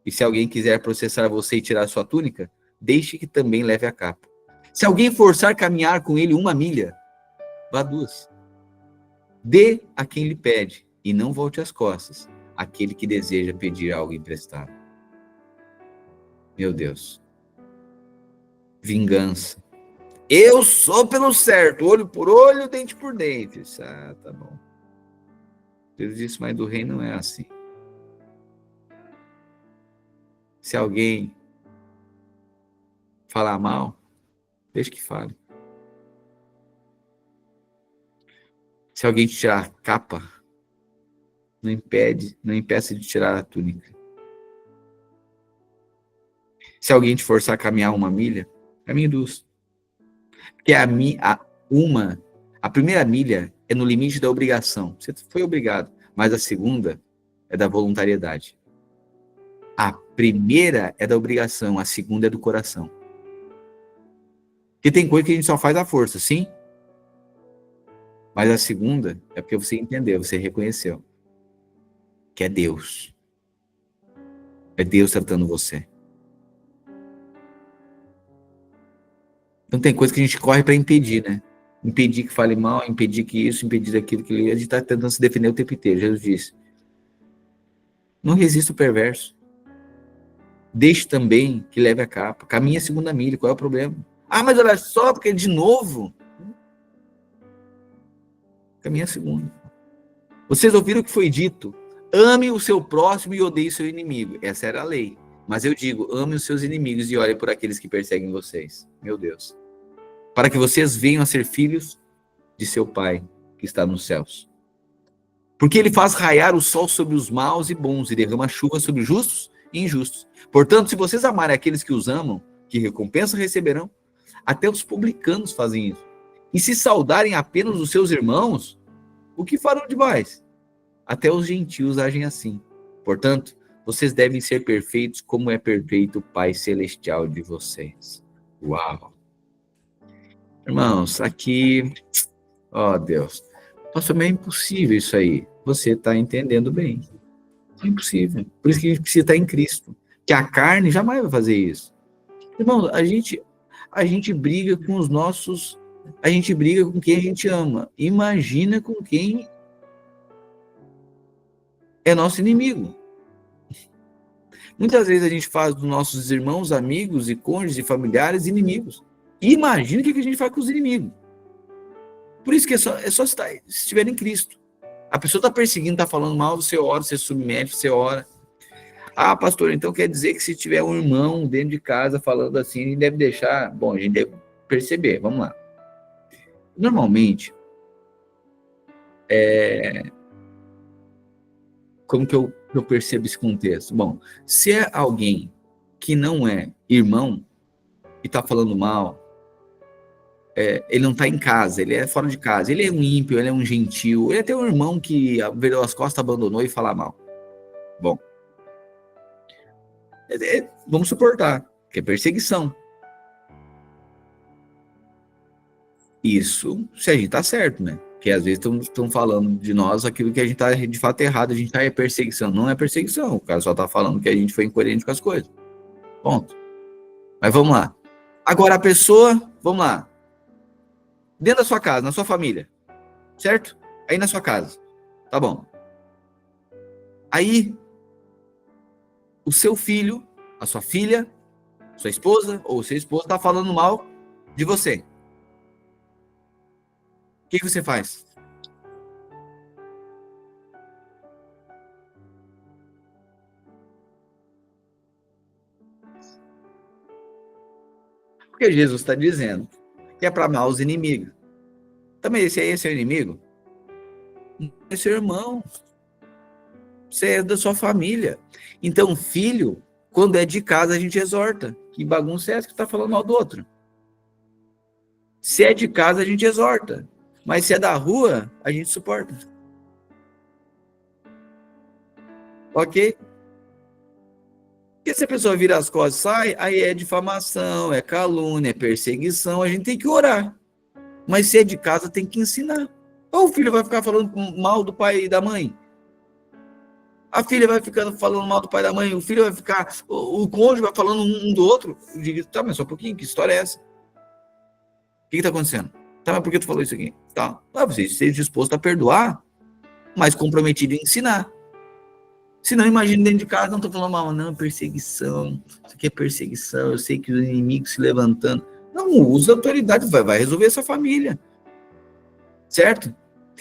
E se alguém quiser processar você e tirar sua túnica, deixe que também leve a capa. Se alguém forçar caminhar com ele 1 milha, vá 2. Dê a quem lhe pede, e não volte as costas, àquele que deseja pedir algo emprestado. Meu Deus. Vingança. Eu sou pelo certo, olho por olho, dente por dente. Tá bom. Jesus disse, mas do reino não é assim. Se alguém falar mal, deixa que fale. Se alguém te tirar a capa, não impeça de tirar a túnica. Se alguém te forçar a caminhar 1 milha, caminhe 2. Porque a primeira milha é no limite da obrigação. Você foi obrigado. Mas a segunda é da voluntariedade. A primeira é da obrigação, a segunda é do coração. Porque tem coisa que a gente só faz à força, sim? Mas a segunda é porque você entendeu, você reconheceu. Que é Deus. É Deus tratando você. Então tem coisa que a gente corre para impedir, né? Impedir que fale mal, impedir que isso, impedir aquilo, que a gente está tentando se defender o tempo inteiro. Jesus disse, não resista o perverso. Deixe também que leve a capa. Caminhe a 2ª milha, qual é o problema? Mas olha só, porque de novo... Caminha a segunda. Vocês ouviram o que foi dito? Ame o seu próximo e odeie o seu inimigo. Essa era a lei. Mas eu digo, ame os seus inimigos e ore por aqueles que perseguem vocês. Meu Deus. Para que vocês venham a ser filhos de seu Pai que está nos céus. Porque ele faz raiar o sol sobre os maus e bons e derrama chuva sobre justos e injustos. Portanto, se vocês amarem aqueles que os amam, que recompensa receberão? Até os publicanos fazem isso. E se saudarem apenas os seus irmãos, o que farão demais? Até os gentios agem assim. Portanto, vocês devem ser perfeitos como é perfeito o Pai Celestial de vocês. Uau! Irmãos, aqui... Ó Deus. Pastor, mas é impossível isso aí. Você está entendendo bem. É impossível. Por isso que a gente precisa estar em Cristo. Que a carne jamais vai fazer isso. Irmão, a gente briga com os nossos... A gente briga com quem a gente ama. Imagina com quem é nosso inimigo. Muitas vezes a gente faz dos nossos irmãos, amigos e cônjuges e familiares inimigos. Imagina o que a gente faz com os inimigos. Por isso que é só se estiver em Cristo. A pessoa está perseguindo, está falando mal, você ora, você submete, você ora. Ah, pastor, então quer dizer que se tiver um irmão dentro de casa falando assim, a gente deve deixar... Bom, a gente deve perceber, vamos lá. Normalmente, como que eu percebo esse contexto? Bom, se é alguém que não é irmão e está falando mal, ele não está em casa, ele é fora de casa, ele é um ímpio, ele é um gentil, ele é até um irmão que virou as costas, abandonou e fala mal. Bom, vamos suportar, que é perseguição. Isso, se a gente está certo, né? Porque às vezes estão falando de nós aquilo que a gente está de fato errado, a gente é perseguição. Não é perseguição, o cara só está falando que a gente foi incoerente com as coisas. Ponto. Mas vamos lá. Agora a pessoa, vamos lá. Dentro da sua casa, na sua família, certo? Aí na sua casa, tá bom. Aí, o seu filho, a sua filha, sua esposa ou seu esposo tá falando mal de você. O que você faz? Porque Jesus está dizendo que é para amar os inimigos. Também esse aí é seu inimigo? É seu irmão. Você é da sua família. Então, filho, quando é de casa, a gente exorta. Que bagunça é essa que está falando mal do outro? Se é de casa, a gente exorta. Mas se é da rua, a gente suporta. Ok? Porque se a pessoa vira as costas e sai, aí é difamação, é calúnia, é perseguição, a gente tem que orar. Mas se é de casa, tem que ensinar. Ou o filho vai ficar falando mal do pai e da mãe? A filha vai ficando falando mal do pai e da mãe, o filho vai ficar, o cônjuge vai falando um do outro. Eu digo, tá, mas só um pouquinho, que história é essa? O que está acontecendo? Tá, mas por que tu falou isso aqui? Tá, você esteja disposto a perdoar, mas comprometido em ensinar. Se não, imagine dentro de casa, não estou falando mal, não, perseguição, isso aqui é perseguição, eu sei que os inimigos se levantando. Não usa autoridade, vai resolver essa família. Certo?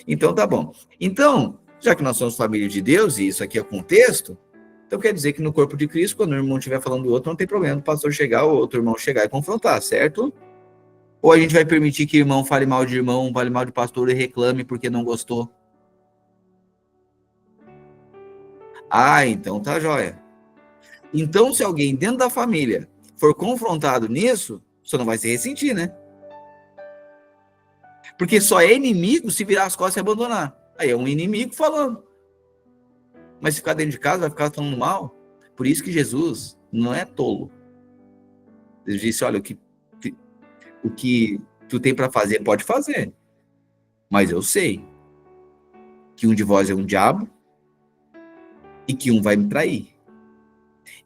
Então tá bom. Então, já que nós somos família de Deus, e isso aqui é o contexto, então quer dizer que no corpo de Cristo, quando o irmão estiver falando do outro, não tem problema o pastor chegar, ou outro irmão chegar e confrontar, certo? Ou a gente vai permitir que irmão fale mal de irmão, fale mal de pastor e reclame porque não gostou? Ah, então tá jóia. Então, se alguém dentro da família for confrontado nisso, você não vai se ressentir, né? Porque só é inimigo se virar as costas e abandonar. Aí é um inimigo falando. Mas se ficar dentro de casa, vai ficar falando mal. Por isso que Jesus não é tolo. Ele disse, olha, o que tu tem para fazer, pode fazer. Mas eu sei que um de vós é um diabo e que um vai me trair.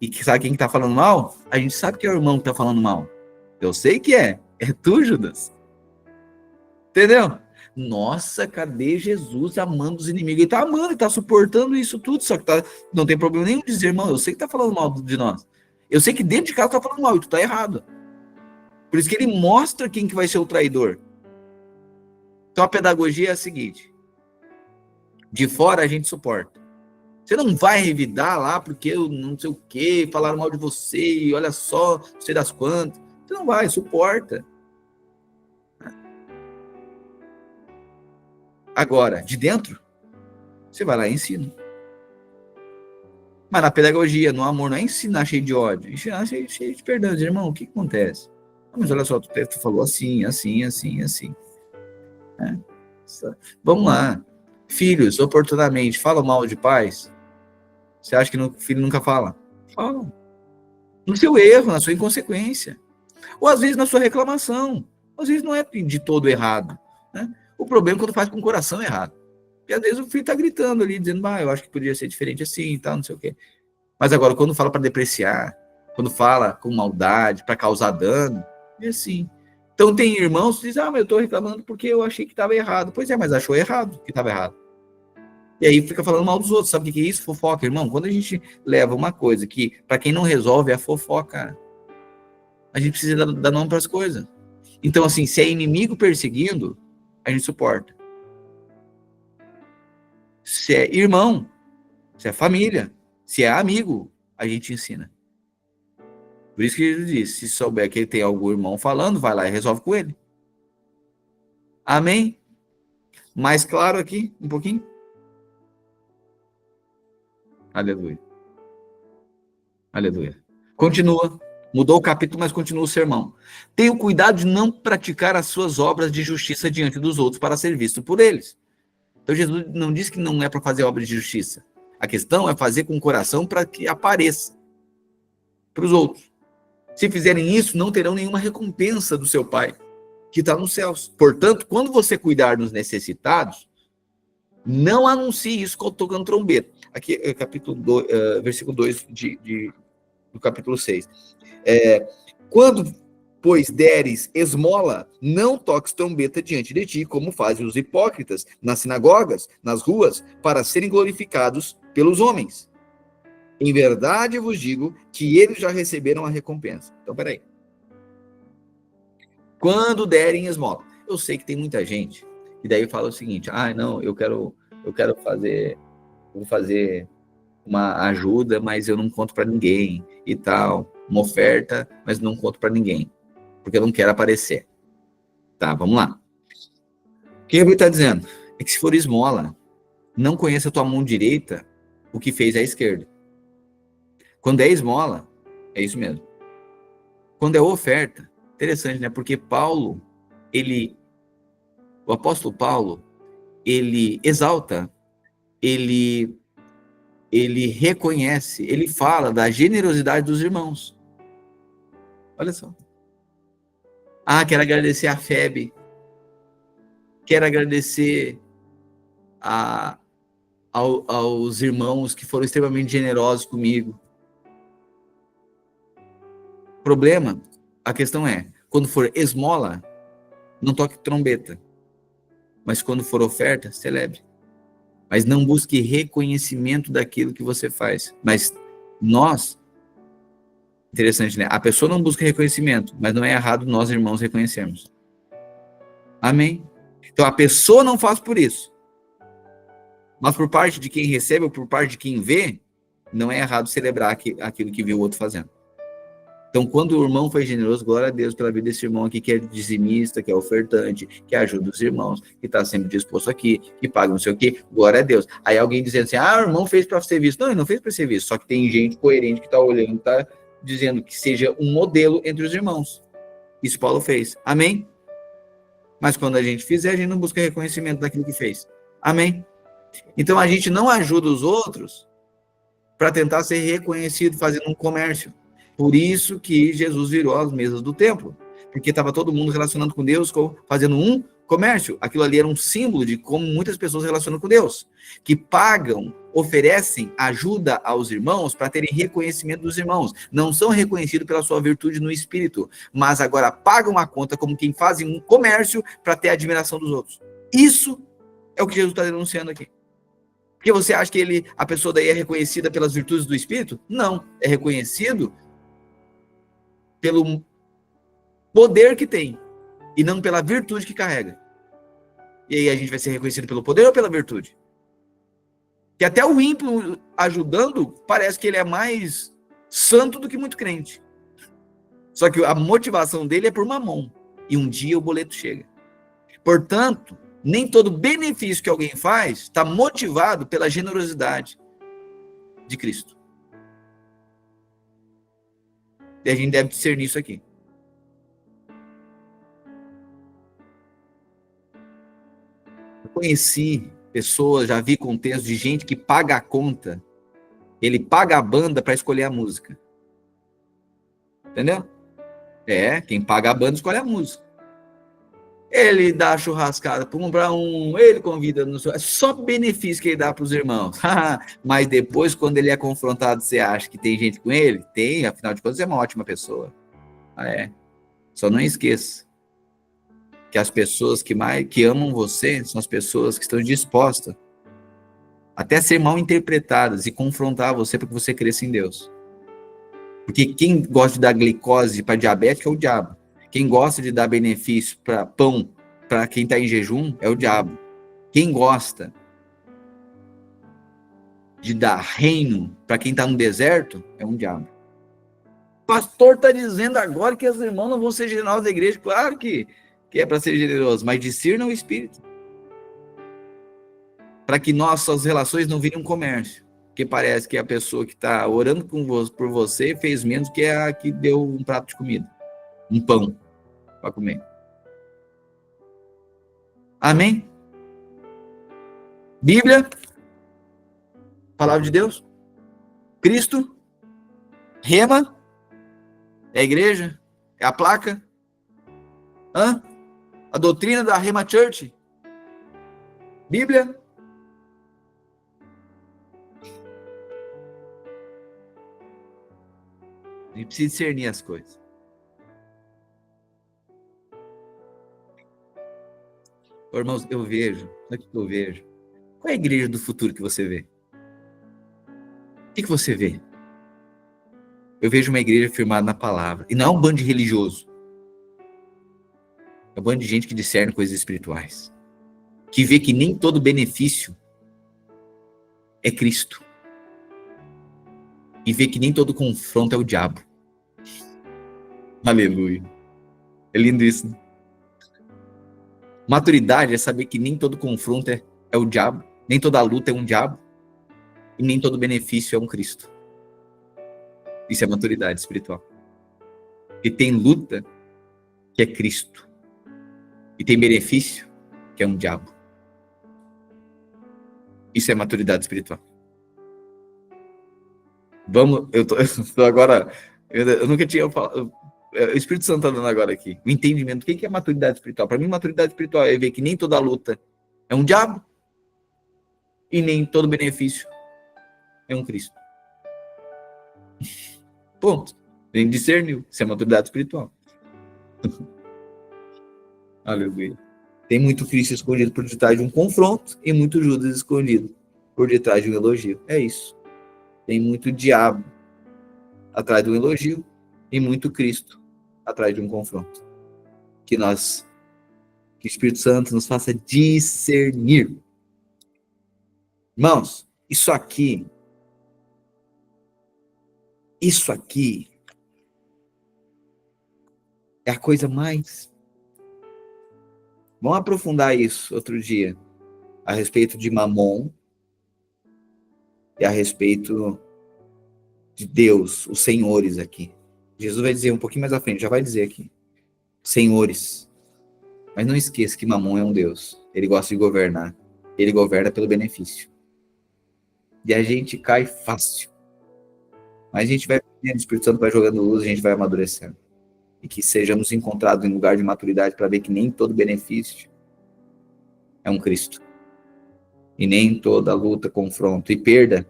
E que sabe quem está falando mal? A gente sabe que é o irmão que está falando mal. Eu sei que é. É tu, Judas. Entendeu? Nossa, cadê Jesus amando os inimigos? Ele está amando, ele está suportando isso tudo. Só que não tem problema nenhum dizer, irmão, eu sei que está falando mal de nós. Eu sei que dentro de casa está falando mal e tu está errado. Por isso que ele mostra quem que vai ser o traidor. Então a pedagogia é a seguinte. De fora a gente suporta. Você não vai revidar lá porque eu não sei o quê, falaram mal de você, e olha só, não sei das quantas. Você não vai, suporta. Agora, de dentro, você vai lá e ensina. Mas na pedagogia, no amor, não é ensinar cheio de ódio, é ensinar cheio de perdão. Dizer, irmão, o que acontece? Mas olha só, tu falou assim, assim, assim, assim. É. Vamos lá. Filhos, oportunamente, falam mal de pais? Você acha que o filho nunca fala? Fala. No seu erro, na sua inconsequência. Ou às vezes na sua reclamação. Às vezes não é de todo errado. Né? O problema é quando faz com o coração errado. E às vezes o filho está gritando ali, dizendo, eu acho que poderia ser diferente assim e tal, não sei o quê. Mas agora, quando fala para depreciar, quando fala com maldade, para causar dano, é assim. Então tem irmãos que dizem, mas eu estou reclamando porque eu achei que estava errado. Pois é, mas achou errado que estava errado. E aí fica falando mal dos outros. Sabe o que é isso? Fofoca, irmão. Quando a gente leva uma coisa que, para quem não resolve, é a fofoca. A gente precisa dar nome para as coisas. Então, assim, se é inimigo perseguindo, a gente suporta. Se é irmão, se é família, se é amigo, a gente ensina. Por isso que ele diz, se souber que ele tem algum irmão falando, vai lá e resolve com ele. Amém? Mais claro aqui, um pouquinho? Aleluia. Aleluia. Continua. Mudou o capítulo, mas continua o sermão. Tenha cuidado de não praticar as suas obras de justiça diante dos outros para ser visto por eles. Então Jesus não diz que não é para fazer obras de justiça. A questão é fazer com o coração para que apareça para os outros. Se fizerem isso, não terão nenhuma recompensa do seu Pai, que está nos céus. Portanto, quando você cuidar dos necessitados, não anuncie isso tocando trombeta. Aqui é capítulo 2, versículo 2 do capítulo 6. Quando, pois, deres esmola, não toques trombeta diante de ti, como fazem os hipócritas nas sinagogas, nas ruas, para serem glorificados pelos homens. Em verdade vos digo que eles já receberam a recompensa. Então, peraí. Quando derem esmola. Eu sei que tem muita gente que daí fala o seguinte, não, eu quero fazer, vou fazer uma ajuda, mas eu não conto para ninguém e tal, uma oferta, mas não conto para ninguém, porque eu não quero aparecer. Tá, vamos lá. O que ele está dizendo? É que se for esmola, não conheça a tua mão direita o que fez a esquerda. Quando é esmola, é isso mesmo. Quando é oferta, interessante, né? Porque o apóstolo Paulo, ele exalta, ele reconhece, ele fala da generosidade dos irmãos. Olha só. Quero agradecer a FEB, quero agradecer aos irmãos que foram extremamente generosos comigo. Problema, a questão é, quando for esmola, não toque trombeta. Mas quando for oferta, celebre. Mas não busque reconhecimento daquilo que você faz. Mas nós, interessante, né? A pessoa não busca reconhecimento, mas não é errado nós, irmãos, reconhecermos. Amém? Então a pessoa não faz por isso. Mas por parte de quem recebe ou por parte de quem vê, não é errado celebrar aquilo que viu o outro fazendo. Então, quando o irmão foi generoso, glória a Deus pela vida desse irmão aqui, que é dizimista, que é ofertante, que ajuda os irmãos, que está sempre disposto aqui, que paga não sei o quê, glória a Deus. Aí alguém dizendo assim, o irmão fez para ser visto. Não, ele não fez para ser visto, só que tem gente coerente que está olhando, está dizendo que seja um modelo entre os irmãos. Isso Paulo fez. Amém? Mas quando a gente fizer, a gente não busca reconhecimento daquilo que fez. Amém? Então, a gente não ajuda os outros para tentar ser reconhecido fazendo um comércio. Por isso que Jesus virou as mesas do templo, porque estava todo mundo relacionando com Deus, fazendo um comércio. Aquilo ali era um símbolo de como muitas pessoas relacionam com Deus, que pagam, oferecem ajuda aos irmãos para terem reconhecimento dos irmãos. Não são reconhecidos pela sua virtude no espírito, mas agora pagam a conta como quem fazem um comércio para ter a admiração dos outros. Isso é o que Jesus está denunciando aqui. Porque você acha que a pessoa daí é reconhecida pelas virtudes do espírito? Não, é reconhecido pelo poder que tem, e não pela virtude que carrega. E aí a gente vai ser reconhecido pelo poder ou pela virtude? Que até o ímpio ajudando, parece que ele é mais santo do que muito crente. Só que a motivação dele é por mamão. E um dia o boleto chega. Portanto, nem todo benefício que alguém faz está motivado pela generosidade de Cristo. E a gente deve discernir isso aqui. Eu conheci pessoas, já vi contextos de gente que paga a conta, ele paga a banda para escolher a música. Entendeu? Quem paga a banda escolhe a música. Ele dá churrascada para ele convida, é só benefício que ele dá para os irmãos. Mas depois, quando ele é confrontado, você acha que tem gente com ele? Tem, afinal de contas, é uma ótima pessoa. Só não esqueça que as pessoas que amam você são as pessoas que estão dispostas até a ser mal interpretadas e confrontar você para que você cresça em Deus. Porque quem gosta de dar glicose para diabético é o diabo. Quem gosta de dar benefício para pão para quem está em jejum é o diabo. Quem gosta de dar reino para quem está no deserto é um diabo. O pastor está dizendo agora que os irmãos não vão ser generosos da igreja. Claro que é para ser generoso, mas discernam o espírito. Para que nossas relações não virem um comércio. Porque parece que a pessoa que está orando por você fez menos que a que deu um prato de comida. Um pão para comer. Amém? Bíblia, palavra de Deus, Cristo, rema, é a igreja, é a placa, a doutrina da Rema Church, Bíblia. A gente precisa discernir as coisas. Irmãos, eu vejo, qual é a igreja do futuro que você vê? O que você vê? Eu vejo uma igreja firmada na palavra. E não é um bando de religioso. É um bando de gente que discerne coisas espirituais. Que vê que nem todo benefício é Cristo. E vê que nem todo confronto é o diabo. Aleluia. É lindo isso, né? Maturidade é saber que nem todo confronto é o diabo. Nem toda luta é um diabo. E nem todo benefício é um Cristo. Isso é maturidade espiritual. E tem luta que é Cristo. E tem benefício que é um diabo. Isso é maturidade espiritual. Eu tô agora, eu nunca tinha falado, o Espírito Santo está dando agora aqui, o entendimento do que é maturidade espiritual. Para mim, maturidade espiritual é ver que nem toda luta é um diabo e nem todo benefício é um Cristo. Ponto. A gente discerniu, isso é maturidade espiritual. Aleluia. Tem muito Cristo escondido por detrás de um confronto e muito Judas escondido por detrás de um elogio. É isso. Tem muito diabo atrás de um elogio e muito Cristo atrás de um confronto. Que o Espírito Santo nos faça discernir. Irmãos, isso aqui é a coisa mais... Vamos aprofundar isso outro dia, a respeito de Mamon e a respeito de Deus, os senhores aqui. Jesus vai dizer um pouquinho mais à frente, já vai dizer aqui. Senhores. Mas não esqueça que Mamon é um Deus. Ele gosta de governar. Ele governa pelo benefício. E a gente cai fácil. Mas a gente vai, o Espírito Santo vai jogando luz, a gente vai amadurecendo. E que sejamos encontrados em lugar de maturidade para ver que nem todo benefício é um Cristo. E nem toda luta, confronto e perda,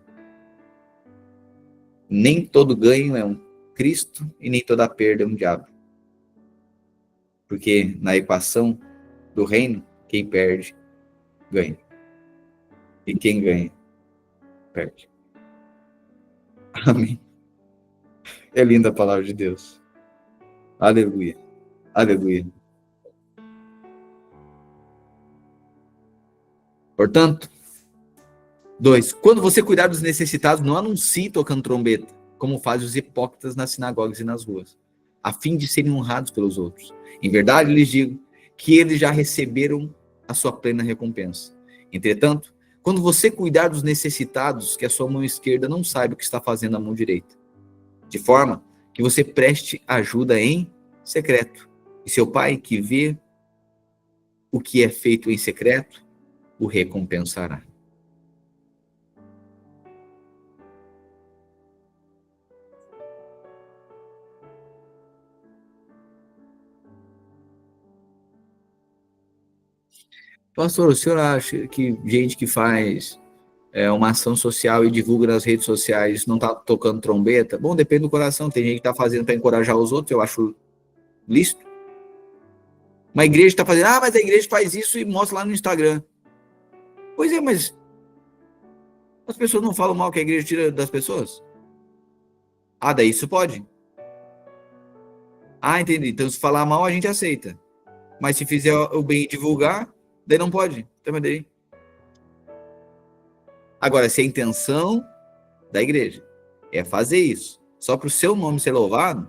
nem todo ganho é um Cristo e nem toda perda é um diabo. Porque na equação do reino, quem perde, ganha. E quem ganha, perde. Amém. É linda a palavra de Deus. Aleluia. Aleluia. Portanto, 2. Quando você cuidar dos necessitados, não anuncie tocando trombeta, como fazem os hipócritas nas sinagogas e nas ruas, a fim de serem honrados pelos outros. Em verdade, lhes digo que eles já receberam a sua plena recompensa. Entretanto, quando você cuidar dos necessitados, que a sua mão esquerda não saiba o que está fazendo a mão direita, de forma que você preste ajuda em secreto. E seu pai, que vê o que é feito em secreto, o recompensará. Pastor, o senhor acha que gente que faz uma ação social e divulga nas redes sociais não está tocando trombeta? Bom, depende do coração. Tem gente que está fazendo para encorajar os outros, eu acho lícito. Uma igreja está fazendo, mas a igreja faz isso e mostra lá no Instagram. Pois é, mas as pessoas não falam mal que a igreja tira das pessoas? Daí isso pode. Entendi. Então, se falar mal, a gente aceita. Mas se fizer o bem e divulgar, daí não pode. Também daí. Agora, se a intenção da igreja é fazer isso só para o seu nome ser louvado,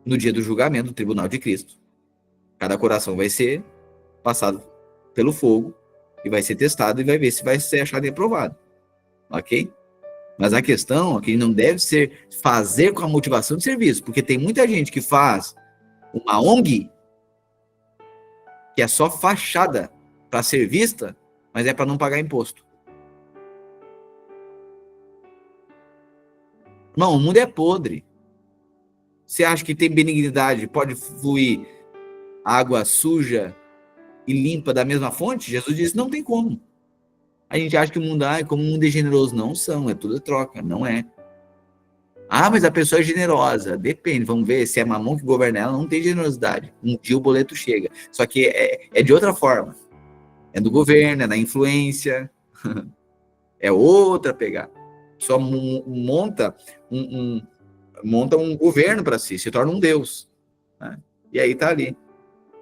no dia do julgamento do tribunal de Cristo, cada coração vai ser passado pelo fogo e vai ser testado e vai ver se vai ser achado reprovado. Ok? Mas a questão é que não deve ser fazer com a motivação de serviço, porque tem muita gente que faz uma ONG que é só fachada para ser vista, mas é para não pagar imposto. Não, o mundo é podre. Você acha que tem benignidade, pode fluir água suja e limpa da mesma fonte? Jesus disse, não tem como. A gente acha que o mundo como o mundo é generoso. Não são, é tudo troca, não é. Mas a pessoa é generosa. Depende, vamos ver, se é mamão que governa ela, não tem generosidade. Um dia o boleto chega. Só que é de outra forma. É do governo, é da influência. É outra pegada. Só monta um governo para si, se torna um deus. Né? E aí tá ali,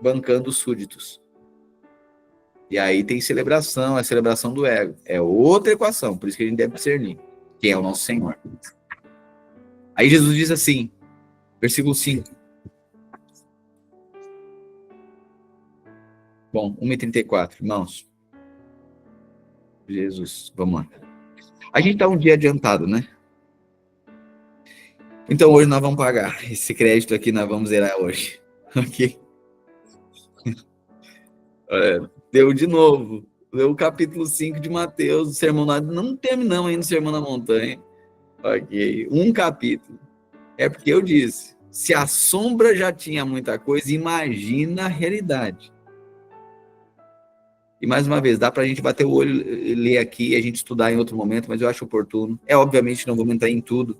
bancando os súditos. E aí tem celebração, a celebração do ego. É outra equação, por isso que a gente deve discernir quem é o nosso Senhor. Aí Jesus diz assim, versículo 5. Bom, 1h34, irmãos. Jesus, vamos lá. A gente tá um dia adiantado, né? Então hoje nós vamos pagar. Esse crédito aqui nós vamos zerar hoje. Ok? Deu de novo. Deu o capítulo 5 de Mateus, o sermão lá. Não terminamos ainda o sermão na montanha. Ok? Um capítulo. É porque eu disse, se a sombra já tinha muita coisa, imagina a realidade. E mais uma vez, dá para a gente bater o olho, ler aqui, a gente estudar em outro momento, mas eu acho oportuno. Obviamente, não vou entrar em tudo,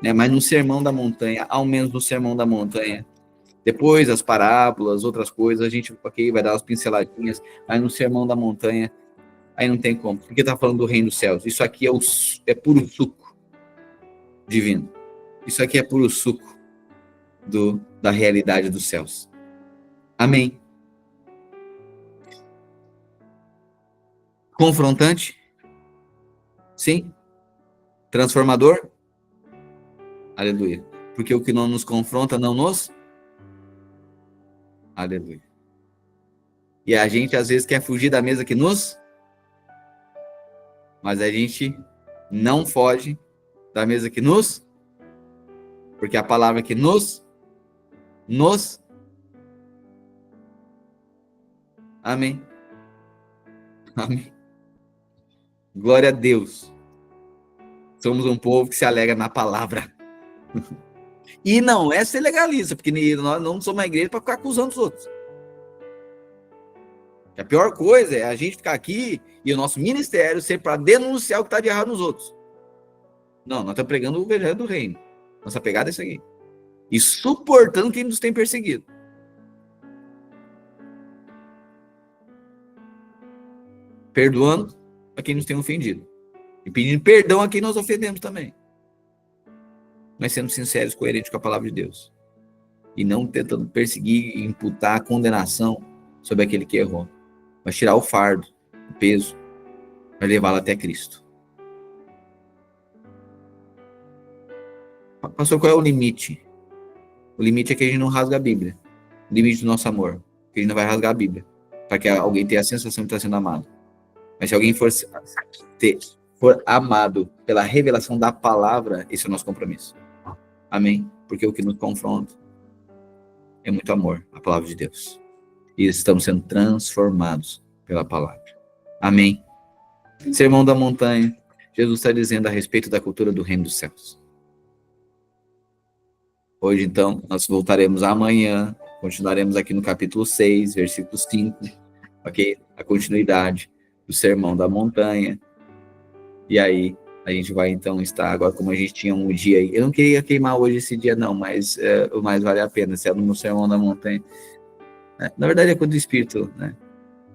né? Mas no Sermão da Montanha, ao menos no Sermão da Montanha, depois as parábolas, outras coisas, a gente vai dar as pinceladinhas, mas no Sermão da Montanha, aí não tem como, porque está falando do reino dos céus. Isso aqui é puro suco divino. Isso aqui é puro suco da realidade dos céus. Amém. Confrontante? Sim. Transformador? Aleluia. Porque o que não nos confronta não nos... Aleluia. E a gente às vezes quer fugir da mesa que nos... Mas a gente não foge da mesa que nos... Porque a palavra que nos... Amém. Amém. Glória a Deus. Somos um povo que se alegra na palavra. E não é ser legalista, porque nós não somos uma igreja para ficar acusando os outros. A pior coisa é a gente ficar aqui e o nosso ministério ser para denunciar o que está de errado nos outros. Não, nós estamos pregando o evangelho do reino. Nossa pegada é isso aqui. E suportando quem nos tem perseguido. Perdoando a quem nos tem ofendido. E pedindo perdão a quem nós ofendemos também. Mas sendo sinceros, coerentes com a palavra de Deus. E não tentando perseguir e imputar a condenação sobre aquele que errou. vai tirar o fardo, o peso, vai levá-la até Cristo. Pastor, qual é o limite? O limite é que a gente não rasga a Bíblia. O limite do nosso amor. Que a gente não vai rasgar a Bíblia. Para que alguém tenha a sensação de estar sendo amado. Mas se alguém for amado pela revelação da palavra, esse é o nosso compromisso. Amém? Porque o que nos confronta é muito amor, a palavra de Deus. E estamos sendo transformados pela palavra. Amém? Sermão da Montanha. Jesus está dizendo a respeito da cultura do reino dos céus. Hoje, então, nós voltaremos amanhã, continuaremos aqui no capítulo 6, versículo 5, ok? A continuidade do Sermão da Montanha. E aí, a gente vai, então, estar agora, como a gente tinha um dia aí. Eu não queria queimar hoje esse dia, não, mas o mais vale a pena, se é no Sermão da Montanha. Na verdade, é coisa do Espírito, né?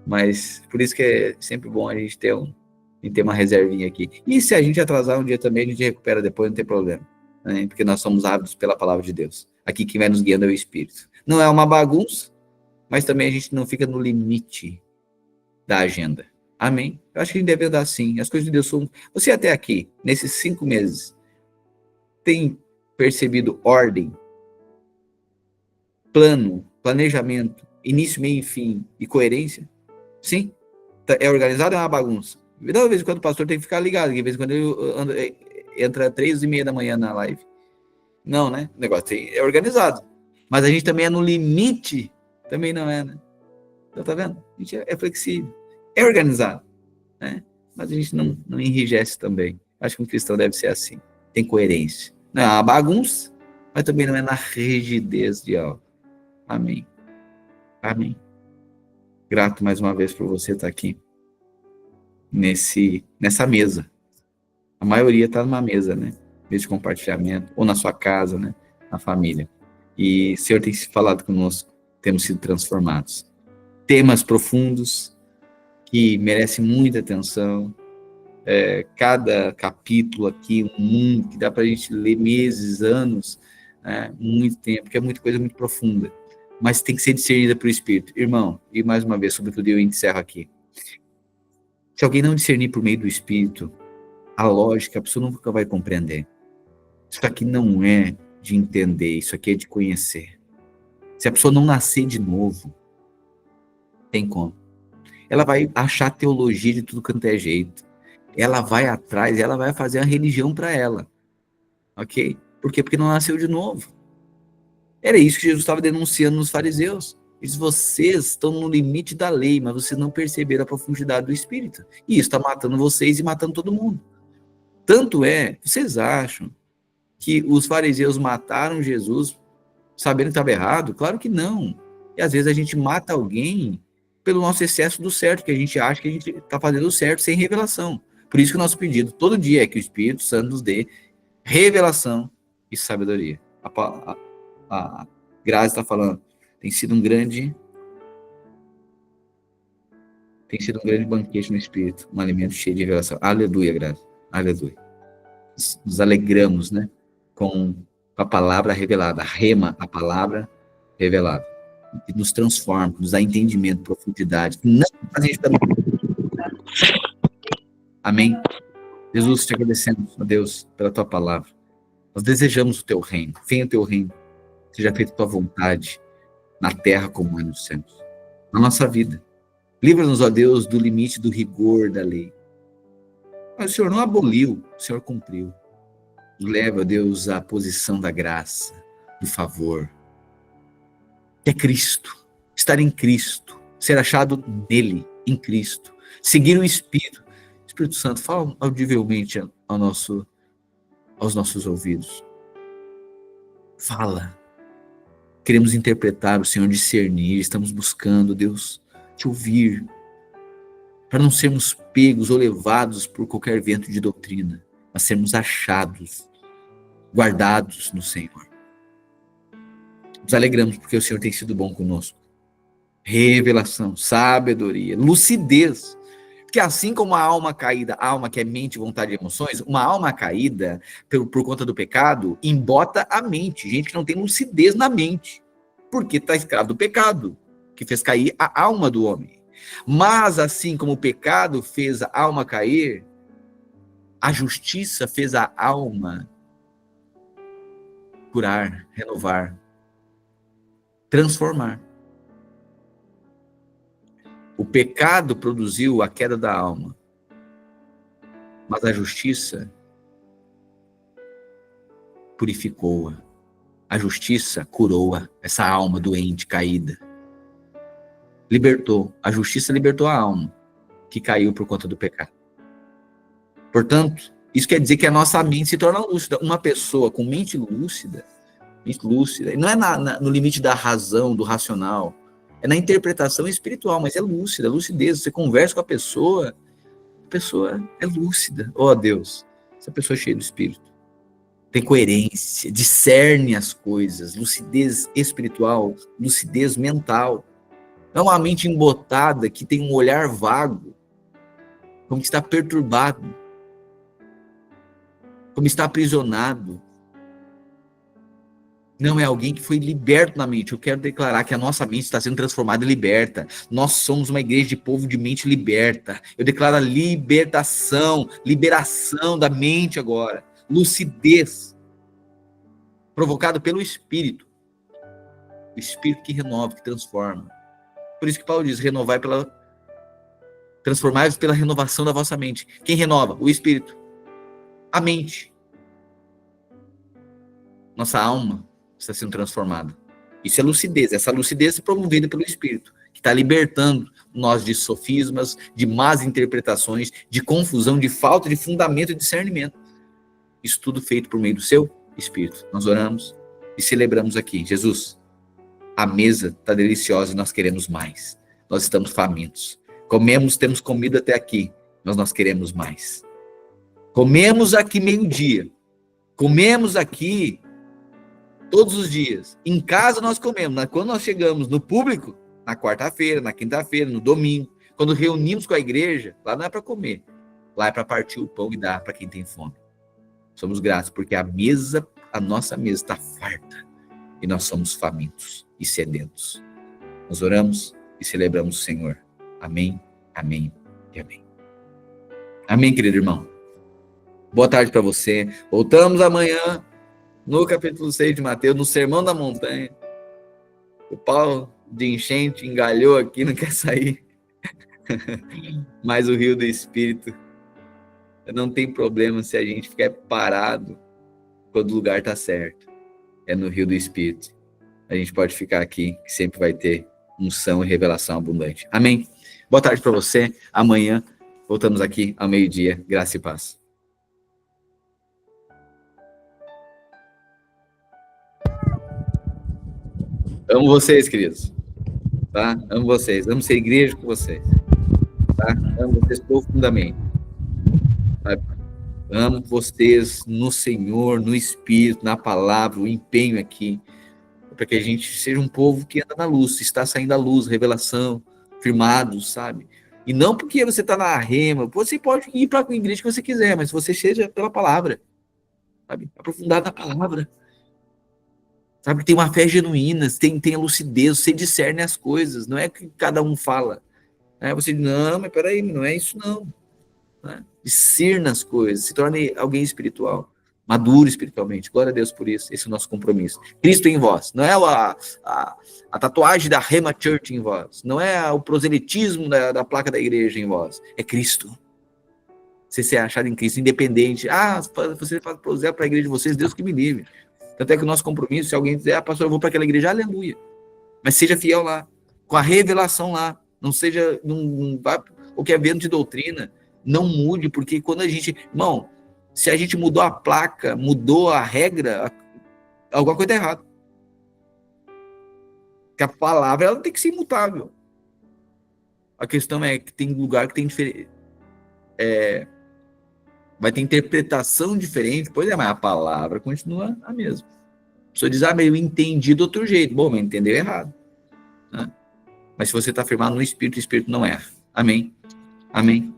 Mas, por isso que é sempre bom a gente ter uma reservinha aqui. E se a gente atrasar um dia também, a gente recupera depois, não tem problema. Né? Porque nós somos ávidos pela palavra de Deus. Aqui quem vai nos guiando é o Espírito. Não é uma bagunça, mas também a gente não fica no limite da agenda. Amém? Eu acho que a gente deve andar assim. As coisas de Deus são... Você até aqui, nesses 5 meses, tem percebido ordem, plano, planejamento, início, meio e fim e coerência? Sim? É organizado ou é uma bagunça? De vez em quando o pastor tem que ficar ligado, de vez em quando ele entra 3h30 da manhã na live. Não, né? O negócio é organizado. Mas a gente também é no limite. Também não é, né? Então, tá vendo? A gente é flexível. É organizado, né? Mas a gente não enrijece também. Acho que um cristão deve ser assim. Tem coerência. Não é uma bagunça, mas também não é na rigidez de algo. Amém. Amém. Grato mais uma vez por você estar aqui nessa mesa. A maioria está numa mesa, né? Mesa de compartilhamento, ou na sua casa, né? Na família. E o Senhor tem falado conosco, temos sido transformados. Temas profundos que merecem muita atenção. Cada capítulo aqui, um mundo que dá para a gente ler meses, anos, né? Muito tempo, porque é muita coisa muito profunda. Mas tem que ser discernida pelo Espírito. Irmão, e mais uma vez, sobretudo eu encerro aqui. Se alguém não discernir por meio do Espírito, a lógica, a pessoa nunca vai compreender. Isso aqui não é de entender, isso aqui é de conhecer. Se a pessoa não nascer de novo, tem como. Ela vai achar teologia de tudo quanto é jeito. Ela vai atrás, ela vai fazer a religião para ela. Ok? Por quê? Porque não nasceu de novo. Era isso que Jesus estava denunciando nos fariseus. Eles, vocês estão no limite da lei, mas vocês não perceberam a profundidade do Espírito. E isso está matando vocês e matando todo mundo. Tanto é, vocês acham que os fariseus mataram Jesus sabendo que estava errado? Claro que não. E às vezes a gente mata alguém pelo nosso excesso do certo, que a gente acha que a gente está fazendo o certo sem revelação. Por isso que o nosso pedido todo dia é que o Espírito Santo nos dê revelação e sabedoria. A Grazi está falando, tem sido um grande banquete no Espírito, um alimento cheio de revelação. Aleluia, Grazi. Aleluia. Nos alegramos, né? Com a palavra revelada, a rema, a palavra revelada. Que nos transforma, que nos dá entendimento, profundidade. Não a gente também. Amém? Jesus, te agradecemos, ó Deus, pela tua palavra. Nós desejamos o teu reino. Venha o teu reino. Seja feita a tua vontade, na terra como é nos céus. Na nossa vida. Livra-nos, ó Deus, do limite do rigor da lei. Mas o Senhor não aboliu, o Senhor cumpriu. Nos leva, ó Deus, à posição da graça, do favor. Que é Cristo. Estar em Cristo. Ser achado nele, em Cristo. Seguir o Espírito. Espírito Santo, fala audivelmente aos nossos ouvidos. Fala. Queremos interpretar, o Senhor discernir, estamos buscando, Deus, te ouvir, para não sermos pegos ou levados por qualquer vento de doutrina, mas sermos achados, guardados no Senhor. Nos alegramos porque o Senhor tem sido bom conosco. Revelação, sabedoria, lucidez. Porque assim como a alma caída, a alma que é mente, vontade e emoções, uma alma caída por conta do pecado, embota a mente. Gente que não tem lucidez na mente. Porque está escravo do pecado, que fez cair a alma do homem. Mas assim como o pecado fez a alma cair, a justiça fez a alma curar, renovar, transformar. O pecado produziu a queda da alma, mas a justiça purificou-a. A justiça curou-a, essa alma doente, caída. Libertou. A justiça libertou a alma que caiu por conta do pecado. Portanto, isso quer dizer que a nossa mente se torna lúcida. Uma pessoa com mente lúcida, não é no limite da razão, do racional, é na interpretação espiritual, mas é lúcida, lucidez. Você conversa com a pessoa é lúcida. Oh, Deus, essa pessoa é cheia do Espírito. Tem coerência, discerne as coisas, lucidez espiritual, lucidez mental. Não é uma mente embotada que tem um olhar vago, como que está perturbado, como está aprisionado. Não é alguém que foi liberto na mente. Eu quero declarar que a nossa mente está sendo transformada e liberta. Nós somos uma igreja de povo de mente liberta. Eu declaro a libertação, liberação da mente agora. Lucidez, provocado pelo Espírito. O Espírito que renova, que transforma. Por isso que Paulo diz, transformai-vos pela renovação da vossa mente. Quem renova? O Espírito. A mente. Nossa alma está sendo transformada. Isso é lucidez. Essa lucidez é promovida pelo Espírito, que está libertando nós de sofismas, de más interpretações, de confusão, de falta de fundamento e discernimento. Isso tudo feito por meio do seu Espírito. Nós oramos e celebramos aqui. Jesus, a mesa está deliciosa e nós queremos mais. Nós estamos famintos. Temos comido até aqui, mas nós queremos mais. Comemos aqui meio-dia. Comemos aqui todos os dias. Em casa nós comemos. Quando nós chegamos no público, na quarta-feira, na quinta-feira, no domingo, quando reunimos com a igreja, lá não é para comer. Lá é para partir o pão e dar para quem tem fome. Somos gratos porque a nossa mesa está farta e nós somos famintos e sedentos. Nós oramos e celebramos o Senhor. Amém, amém e amém. Amém, querido irmão. Boa tarde para você. Voltamos amanhã no capítulo 6 de Mateus, no Sermão da Montanha. O pau de enchente engalhou aqui, não quer sair. Mas o rio do Espírito não tem problema se a gente ficar parado quando o lugar está certo. É no rio do Espírito. A gente pode ficar aqui, que sempre vai ter unção e revelação abundante. Amém? Boa tarde para você. Amanhã voltamos aqui ao meio-dia. Graça e paz. Amo vocês, queridos. Tá? Amo vocês. Amo ser igreja com vocês. Tá? Amo vocês profundamente. Tá? Amo vocês no Senhor, no Espírito, na palavra, o empenho aqui, para que a gente seja um povo que anda na luz, está saindo à luz, revelação, firmado, sabe? E não porque você está na rema, você pode ir para a igreja que você quiser, mas você seja pela palavra, sabe? Aprofundado na palavra, sabe? Tem uma fé genuína, tem a lucidez, você discerne as coisas, não é que cada um fala, né? Você diz, não, mas peraí, não é isso não. Né? Discirna as coisas, se torne alguém espiritual, maduro espiritualmente. Glória a Deus por isso, esse é o nosso compromisso. Cristo em vós, não é a tatuagem da Rema Church em vós, não é o proselitismo da placa da igreja em vós, é Cristo. Você ser achado em Cristo, independente. Você faz prosélito para a igreja de vocês, Deus que me livre. Tanto é que o nosso compromisso, se alguém dizer, pastor, eu vou para aquela igreja, aleluia. Mas seja fiel lá, com a revelação lá, não seja, não vá o que é vento de doutrina. Não mude, porque quando a gente... Irmão, se a gente mudou a placa, mudou a regra, alguma coisa está errada. Porque a palavra ela tem que ser imutável. A questão é que tem lugar que tem diferente. Vai ter interpretação diferente, pois é, mas a palavra continua a mesma. A pessoa diz, mas eu entendi do outro jeito. Bom, mas entendeu errado. Né? Mas se você está firmado no Espírito, o Espírito não erra. Amém? Amém?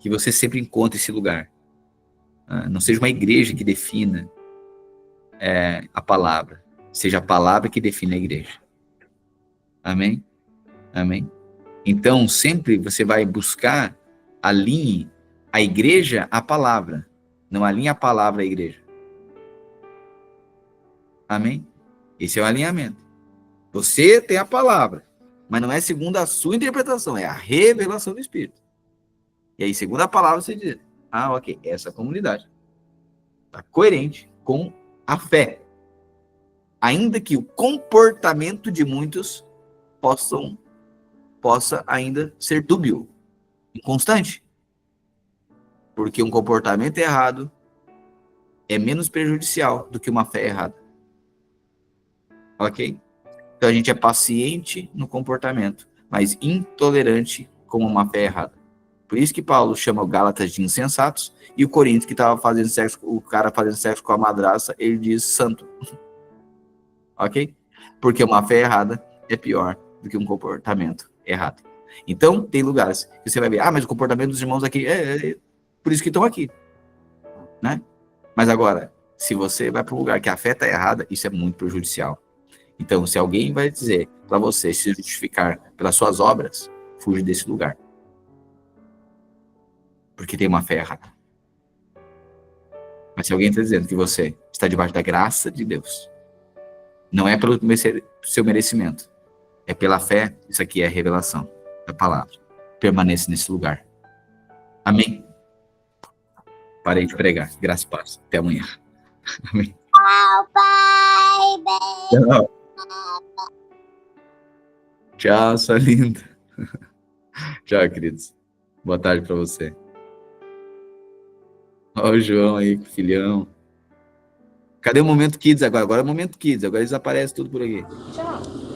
Que você sempre encontre esse lugar. Não seja uma igreja que defina a palavra. Seja a palavra que define a igreja. Amém? Amém? Então, sempre você vai buscar alinhe a igreja à palavra, não alinhe a palavra à igreja. Amém? Esse é o alinhamento. Você tem a palavra, mas não é segundo a sua interpretação, é a revelação do Espírito. E aí, segundo a palavra, você diz, ok, essa comunidade está coerente com a fé. Ainda que o comportamento de muitos possa ainda ser dúbio, inconstante. Porque um comportamento errado é menos prejudicial do que uma fé errada. Ok? Então a gente é paciente no comportamento, mas intolerante com uma fé errada. Por isso que Paulo chama o Gálatas de insensatos e o Coríntios que estava fazendo sexo, o cara fazendo sexo com a madraça, ele diz santo. Ok? Porque uma fé errada é pior do que um comportamento errado. Então, tem lugares que você vai ver, mas o comportamento dos irmãos aqui, por isso que estão aqui. Né? Mas agora, se você vai para um lugar que a fé está errada, isso é muito prejudicial. Então, se alguém vai dizer para você se justificar pelas suas obras, fuja desse lugar. Porque tem uma fé errada. Mas se alguém está dizendo que você está debaixo da graça de Deus, não é pelo seu merecimento, é pela fé, isso aqui é a revelação da palavra. Permaneça nesse lugar. Amém? Parei de pregar. Graças a Deus. Até amanhã. Amém. Tchau. Tchau, sua linda. Tchau, queridos. Boa tarde para você. Olha o João aí, filhão. Cadê o Momento Kids agora? Agora é o Momento Kids. Agora eles aparecem tudo por aqui. Tchau.